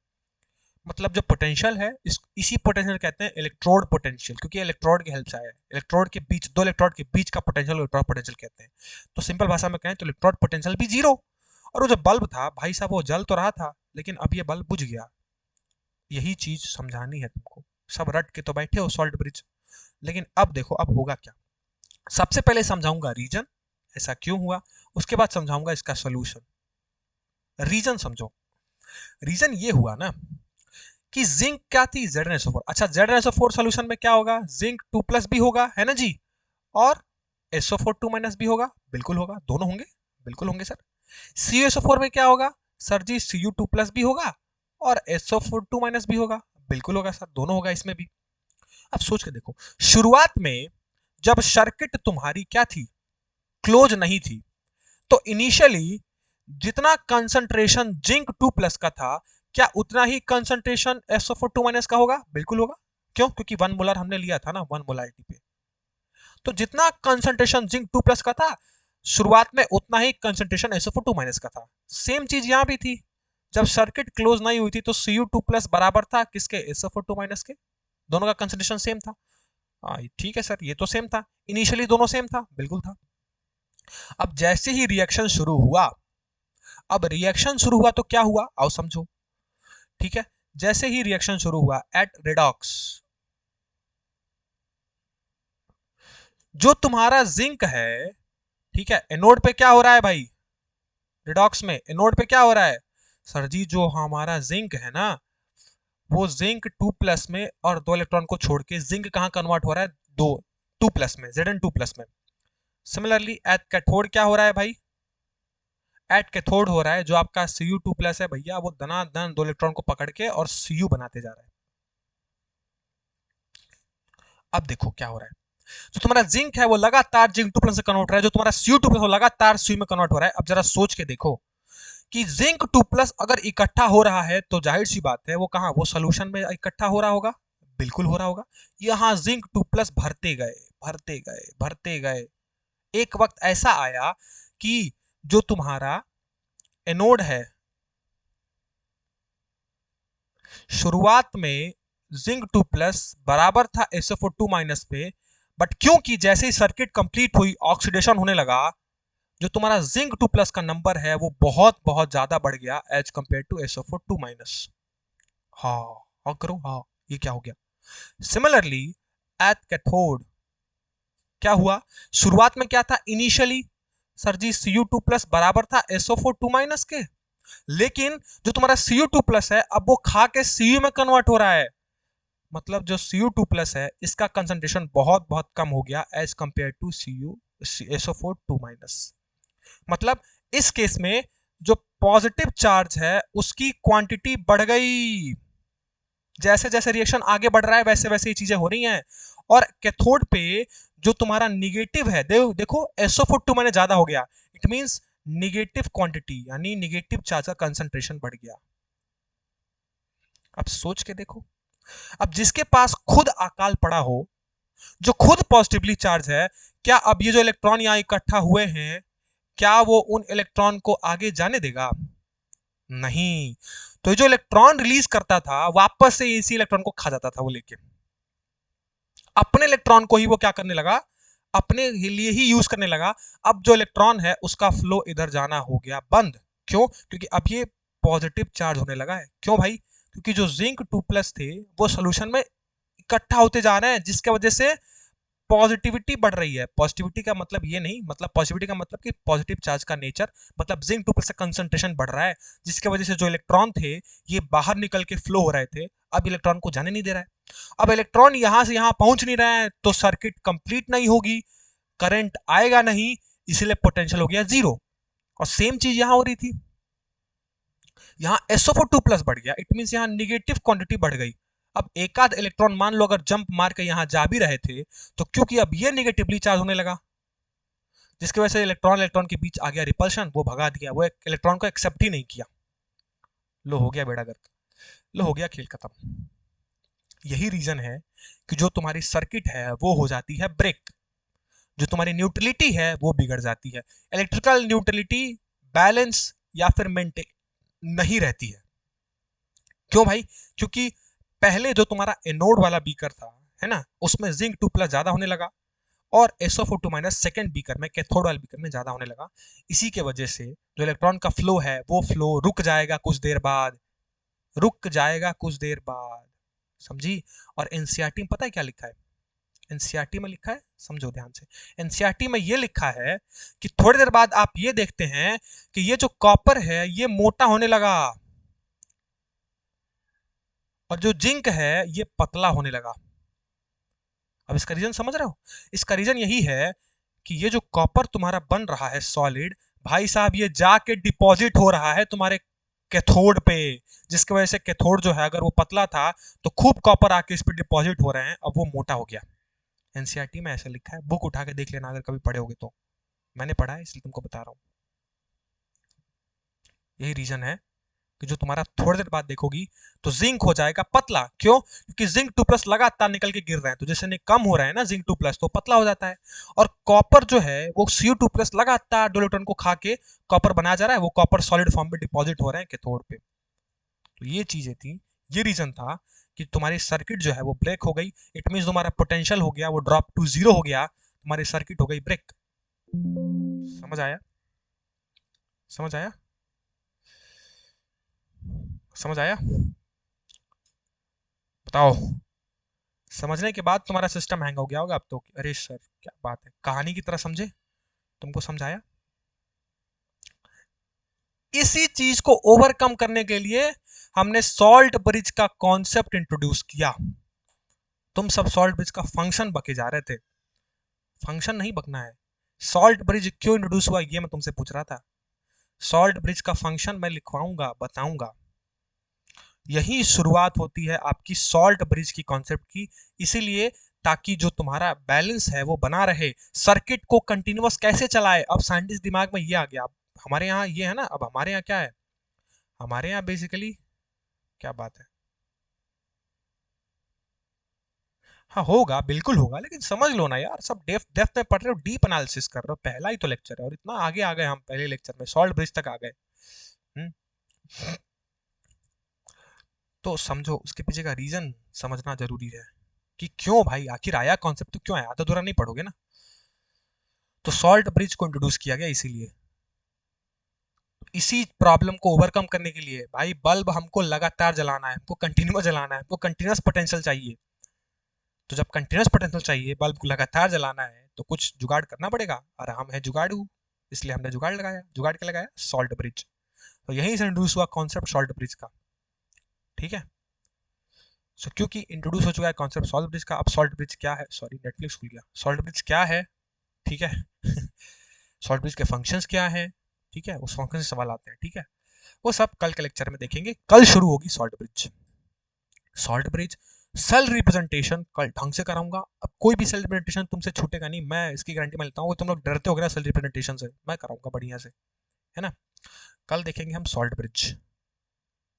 मतलब जो पोटेंशियल है, इसी पोटेंशियल कहते हैं इलेक्ट्रोड पोटेंशियल, क्योंकि इलेक्ट्रोड की हेल्प से आया है, इलेक्ट्रोड के बीच, दो इलेक्ट्रोड के बीच का पोटेंशियल इलेक्ट्रोड पोटेंशियल कहते हैं। तो सिंपल भाषा में कहें तो इलेक्ट्रोड पोटेंशियल भी जीरो, और वो जो बल्ब था भाई साहब वो जल तो रहा था, लेकिन अब ये बल्ब बुझ गया। यही चीज समझानी है तुमको, सब रट के तो बैठे हो सॉल्ट ब्रिज, लेकिन अब देखो अब होगा क्या। सबसे पहले समझाऊंगा रीजन, ऐसा क्यों हुआ, उसके बाद समझाऊंगा इसका सोल्यूशन। रीजन समझो, रीजन ये हुआ ना कि जिंक क्या थी, Zn4। अच्छा, Zn4 सोल्यूशन में क्या होगा, जिंक 2+ भी होगा, है ना जी, और SO4 2- भी होगा, बिल्कुल होगा, दोनों होंगे, बिल्कुल होंगे सर। CuSO4 में क्या होगा सर जी, Cu2+ भी होगा और SO4 2- भी होगा, बिल्कुल होगा सर, दोनों होगा इसमें भी। अब सोच के देखो, शुरुआत में जब सर्किट तुम्हारी क्या थी, क्लोज नहीं थी, तो इनिशियली जितना कंसंट्रेशन जिंक 2+ का था, क्या उतना ही कंसंट्रेशन SO4 2- का होगा, बिल्कुल होगा। क्यों? क्योंकि 1 मोलर हमने लिया था ना 1 मोलारिटी पे, तो जितना कंसंट्रेशन जिंक 2+ का था शुरुआत में, उतना ही कंसंट्रेशन SO4 2- का था। सेम चीज यहां भी थी, जब सर्किट क्लोज नहीं हुई थी तो Cu2+ बराबर था किसके, SO4 2- के, दोनों का कंसंट्रेशन सेम था। ठीक है सर, ये तो सेम था, इनिशियली दोनों सेम था, बिल्कुल था। अब जैसे ही रिएक्शन शुरू हुआ, अब रिएक्शन शुरू हुआ तो क्या हुआ, आओ समझो, ठीक है। जैसे ही रिएक्शन शुरू हुआ एट रिडॉक्स, जो तुम्हारा जिंक है, ठीक है, एनोड पे क्या हो रहा है भाई, रिडॉक्स में एनोड पे क्या हो रहा है, सर जी जो हमारा जिंक है ना, वो जिंक 2+ में, और 2 इलेक्ट्रॉन को छोड़ के जिंक कहां कन्वर्ट हो रहा है, दो 2+ में, Zn2+ में। सिमिलरली एट कैथोड क्या हो रहा है भाई, एट कैथोड हो रहा है, जो आपका Cu2+ है भैया, वो धनाधन 2 इलेक्ट्रॉन को पकड़ के और Cu बनाते जा रहा है। अब देखो क्या हो रहा है, जो तुम्हारा जिंक है वो लगातार जिंक 2+ से कन्वर्ट हो रहा है, जो तुम्हारा Cu2+ वो लगातार Cu में कन्वर्ट हो रहा है। अब जरा सोच के देखो कि जिंक 2+ अगर इकट्ठा हो रहा है तो जाहिर सी बात है वो कहाँ, वो सोल्यूशन में इकट्ठा हो रहा होगा, बिल्कुल हो रहा होगा। यहां जिंक 2+ भरते गए भरते गए भरते गए, एक वक्त ऐसा आया कि जो तुम्हारा एनोड है, शुरुआत में जिंक 2+ बराबर था SO4 पे, बट क्योंकि जैसे ही सर्किट कंप्लीट हुई ऑक्सीडेशन होने लगा, जो तुम्हारा जिंक 2+ का नंबर है वो बहुत बहुत ज्यादा बढ़ गया एज कंपेयर टू SO4 हाँ, हाँ करो, हाँ, ये क्या हो गया। सिमिलरली एट कैथोड क्या हुआ, शुरुआत में क्या था इनिशियली, सर जी Cu2+ बराबर था SO4 के, लेकिन जो तुम्हारा Cu2+ है अब वो खा के Cu में कन्वर्ट हो रहा है, मतलब जो Cu2+ है इसका कंसंट्रेशन बहुत बहुत कम हो गया एज कंपेयर टू SO4 मतलब इस केस में जो पॉजिटिव चार्ज है उसकी क्वांटिटी बढ़ गई, जैसे जैसे रिएक्शन आगे बढ़ रहा है वैसे वैसे ये चीजें हो रही हैं। और कैथोड पे जो तुम्हारा निगेटिव है, देखो SO4 ज्यादा हो गया, इट मींस निगेटिव क्वांटिटी यानी निगेटिव चार्ज का कंसंट्रेशन बढ़ गया। अब सोच के देखो, अब जिसके पास खुद अकाल पड़ा हो, जो खुद पॉजिटिवली चार्ज है, क्या अब ये जो इलेक्ट्रॉन यहां इकट्ठा हुए हैं क्या वो उन इलेक्ट्रॉन को आगे जाने देगा? नहीं। तो ये जो इलेक्ट्रॉन रिलीज करता था वापस से इसी इलेक्ट्रॉन को खा जाता था वो, लेके अपने इलेक्ट्रॉन को ही वो क्या करने लगा, अपने लिए ही यूज करने लगा। अब जो इलेक्ट्रॉन है उसका फ्लो इधर जाना हो गया बंद। क्यों? क्योंकि अब ये पॉजिटिव चार्ज होने लगा है। क्यों भाई? क्योंकि जो जिंक 2+ थे वो सोल्यूशन में इकट्ठा होते जा रहे हैं, जिसके वजह से पॉजिटिविटी बढ़ रही है। पॉजिटिविटी का मतलब ये नहीं, मतलब पॉजिटिविटी का मतलब कि पॉजिटिव चार्ज का नेचर, मतलब जिंक 2+ का कंसंट्रेशन बढ़ रहा है, जिसकी वजह से जो इलेक्ट्रॉन थे ये बाहर निकल के फ्लो हो रहे थे, अब इलेक्ट्रॉन को जाने नहीं दे रहा है। अब इलेक्ट्रॉन यहां से यहां पहुंच नहीं रहा है तो सर्किट कंप्लीट नहीं होगी, करंट आएगा नहीं, इसलिए पोटेंशियल हो गया जीरो। और सेम चीज यहां हो रही थी, यहां SO4 बढ़ गया, इट मीन यहां निगेटिव क्वांटिटी बढ़ गई। अब एक आध इलेक्ट्रॉन मान लो अगर जंप मार के यहां जा भी रहे थे तो क्योंकि अब ये निगेटिवली चार्ज होने लगा, जिसकी वजह से इलेक्ट्रॉन इलेक्ट्रॉन के बीच आ गया रिपल्शन, वो भगा दिया, वो इलेक्ट्रॉन को एक्सेप्ट ही नहीं किया। लो हो गया बेड़ा गर्क, लो हो गया खेल खत्म। यही रीजन है कि जो तुम्हारी सर्किट है वो हो जाती है ब्रेक, जो तुम्हारी न्यूट्रलिटी है वो बिगड़ जाती है। इलेक्ट्रिकल न्यूट्रलिटी बैलेंस या फिर मेंटेन नहीं रहती है। क्यों भाई? क्योंकि पहले जो तुम्हारा एनोड वाला बीकर था, है ना, उसमें जिंक 2+ ज्यादा होने लगा और SO4 सेकेंड बीकर में, कैथोड वाले बीकर में ज्यादा होने लगा। इसी के वजह से जो इलेक्ट्रॉन का फ्लो है वो फ्लो रुक जाएगा कुछ देर बाद, रुक जाएगा कुछ देर बाद, समझी। और एनसीईआरटी में पता है क्या लिखा है? एनसीईआरटी में लिखा है, समझो ध्यान से, एनसीईआरटी में ये लिखा है कि थोड़ी देर बाद आप ये देखते हैं कि ये जो कॉपर है ये मोटा होने लगा और जो जिंक है ये पतला होने लगा। अब इसका रीजन समझ रहे हो? इसका रीजन यही है कि ये जो कॉपर तुम्हारा बन रहा है सॉलिड, भाई साहब ये जाके डिपॉजिट हो रहा है तुम्हारे कैथोड पे, जिसकी वजह से कैथोड जो है अगर वो पतला था तो खूब कॉपर आके इस पे डिपॉजिट हो रहे हैं, अब वो मोटा हो गया। एनसीईआरटी में ऐसा लिखा है, बुक उठा के देख लेना अगर कभी पढ़े होगे तो, मैंने पढ़ा है इसलिए तुमको बता रहा हूँ। यही रीजन है कि जो तुम्हारा थोड़ी देर बाद देखोगी तो जिंक हो जाएगा पतला। क्यों? क्योंकि जिंक 2+ लगातार निकल के गिर रहे हैं, तो जैसे नहीं कम हो रहा है ना जिंक 2+ तो पतला हो जाता है। और कॉपर जो है वो Cu2+ लगातार दो इलेक्ट्रॉन को खा के कॉपर बना जा रहा है, वो कॉपर सॉलिड फॉर्म में डिपॉजिट हो रहे हैं कैथोड पे। तो ये चीजें थी, ये रीजन था कि तुम्हारी सर्किट जो है वो ब्रेक हो गई। इट मीन तुम्हारा पोटेंशियल हो गया वो ड्रॉप टू जीरो हो गया, तुम्हारी सर्किट हो गई ब्रेक। समझ आया? समझ आया? समझ आया? बताओ। समझने के बाद तुम्हारा सिस्टम हैंग हो गया होगा अब तो, अरे सर क्या बात है, कहानी की तरह समझे, तुमको समझाया। इसी चीज को ओवरकम करने के लिए हमने सॉल्ट ब्रिज का कॉन्सेप्ट इंट्रोड्यूस किया। तुम सब सॉल्ट ब्रिज का फंक्शन बके जा रहे थे, फंक्शन नहीं बकना है। सॉल्ट ब्रिज क्यों इंट्रोड्यूस हुआ ये मैं तुमसे पूछ रहा था। सॉल्ट ब्रिज का फंक्शन मैं लिखवाऊंगा, बताऊंगा। यही शुरुआत होती है आपकी सॉल्ट ब्रिज की कॉन्सेप्ट की, इसीलिए ताकि जो तुम्हारा बैलेंस है वो बना रहे, सर्किट को कंटिन्यूअस कैसे चलाए। अब साइंटिस्ट दिमाग में ये आ गया, हमारे यहाँ ये है ना, अब हमारे यहाँ क्या है, हमारे यहाँ बेसिकली क्या बात है, हाँ होगा, बिल्कुल होगा, लेकिन समझ लो ना यार, सब डेप्थ डेप्थ में पढ़ रहे हो, डीप एनालिसिस कर रहे हो, पहला ही तो लेक्चर है और इतना आगे आ गए हम, पहले लेक्चर में सॉल्ट ब्रिज तक आ गए। हम्म, तो समझो उसके पीछे का रीजन समझना जरूरी है कि क्यों भाई आखिर आया कॉन्सेप्ट, तो क्यों आया, आधा अधूरा नहीं पढ़ोगे ना। तो सॉल्ट ब्रिज को इंट्रोड्यूस किया गया इसीलिए, इसी प्रॉब्लम को ओवरकम करने के लिए भाई, बल्ब हमको लगातार जलाना है, हमको कंटिन्यूस जलाना है, हमको कंटिन्यूस पोटेंशियल चाहिए। तो जब कंटिन्यूस पोटेंशियल चाहिए, बल्ब को लगातार जलाना है, तो कुछ जुगाड़ करना पड़ेगा, और हम है जुगाड़ू, इसलिए हमने जुगाड़ लगाया। जुगाड़ क्या लगाया? Salt bridge. तो यहीं से इंट्रोड्यूस हुआ कॉन्सेप्ट सॉल्ट ब्रिज का। ठीक है, सो क्योंकि इंट्रोड्यूस हो चुका है कॉन्सेप्ट सॉल्ट ब्रिज का, अब सॉल्ट ब्रिज क्या है, सॉरी नेटफ्लिक्स खुल गया, सॉल्ट ब्रिज क्या है, ठीक है। सॉल्ट ब्रिज के फंक्शंस क्या है, ठीक है, उस फंक्शन से सवाल आते हैं, ठीक है। वो सब कल के लेक्चर में देखेंगे, कल शुरू होगी salt bridge. Salt bridge cell representation कल ढंग से कराऊंगा। अब कोई भी सेल रिप्रेजेंटेशन तुमसे छूटेगा नहीं, मैं इसकी गारंटी मैं लेता हूँ। तुम लोग डरते हो ना सेल रिप्रेजेंटेशन से, मैं कराऊंगा बढ़िया से, है ना। कल देखेंगे हम सॉल्ट ब्रिज,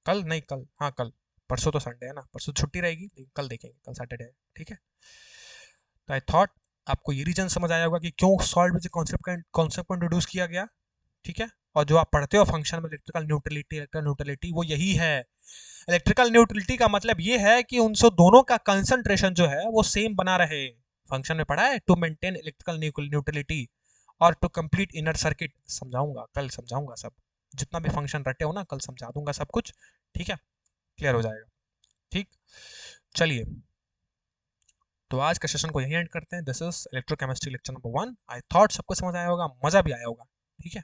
कल नहीं कल, हाँ कल, परसों तो संडे है ना, परसों छुट्टी रहेगी, लेकिन कल देखेंगे, कल सैटरडे है, ठीक है। तो आई थॉट आपको ये रीजन समझ आया होगा कि क्यों सॉल्ट ब्रिज कॉन्सेप्ट को इंट्रोड्यूस किया गया, ठीक है। और जो आप पढ़ते हो फंक्शन में इलेक्ट्रिकल न्यूट्रलिटी, वो यही है। इलेक्ट्रिकल न्यूट्रलिटी का मतलब ये है कि उनसे दोनों का कंसंट्रेशन जो है वो सेम बना रहे। फंक्शन में पढ़ा है, टू मेंटेन इलेक्ट्रिकल न्यूट्रलिटी और टू कंप्लीट इनर सर्किट, समझाऊंगा कल, समझाऊंगा सब, जितना भी फंक्शन रटे हो ना, कल समझा दूंगा सब कुछ, ठीक है, क्लियर हो जाएगा। ठीक, चलिए, तो आज का सेशन को यहीं एंड करते हैं। This is electrochemistry lecture number 1। I thought सबको समझ आया होगा, मजा भी आया होगा, ठीक है।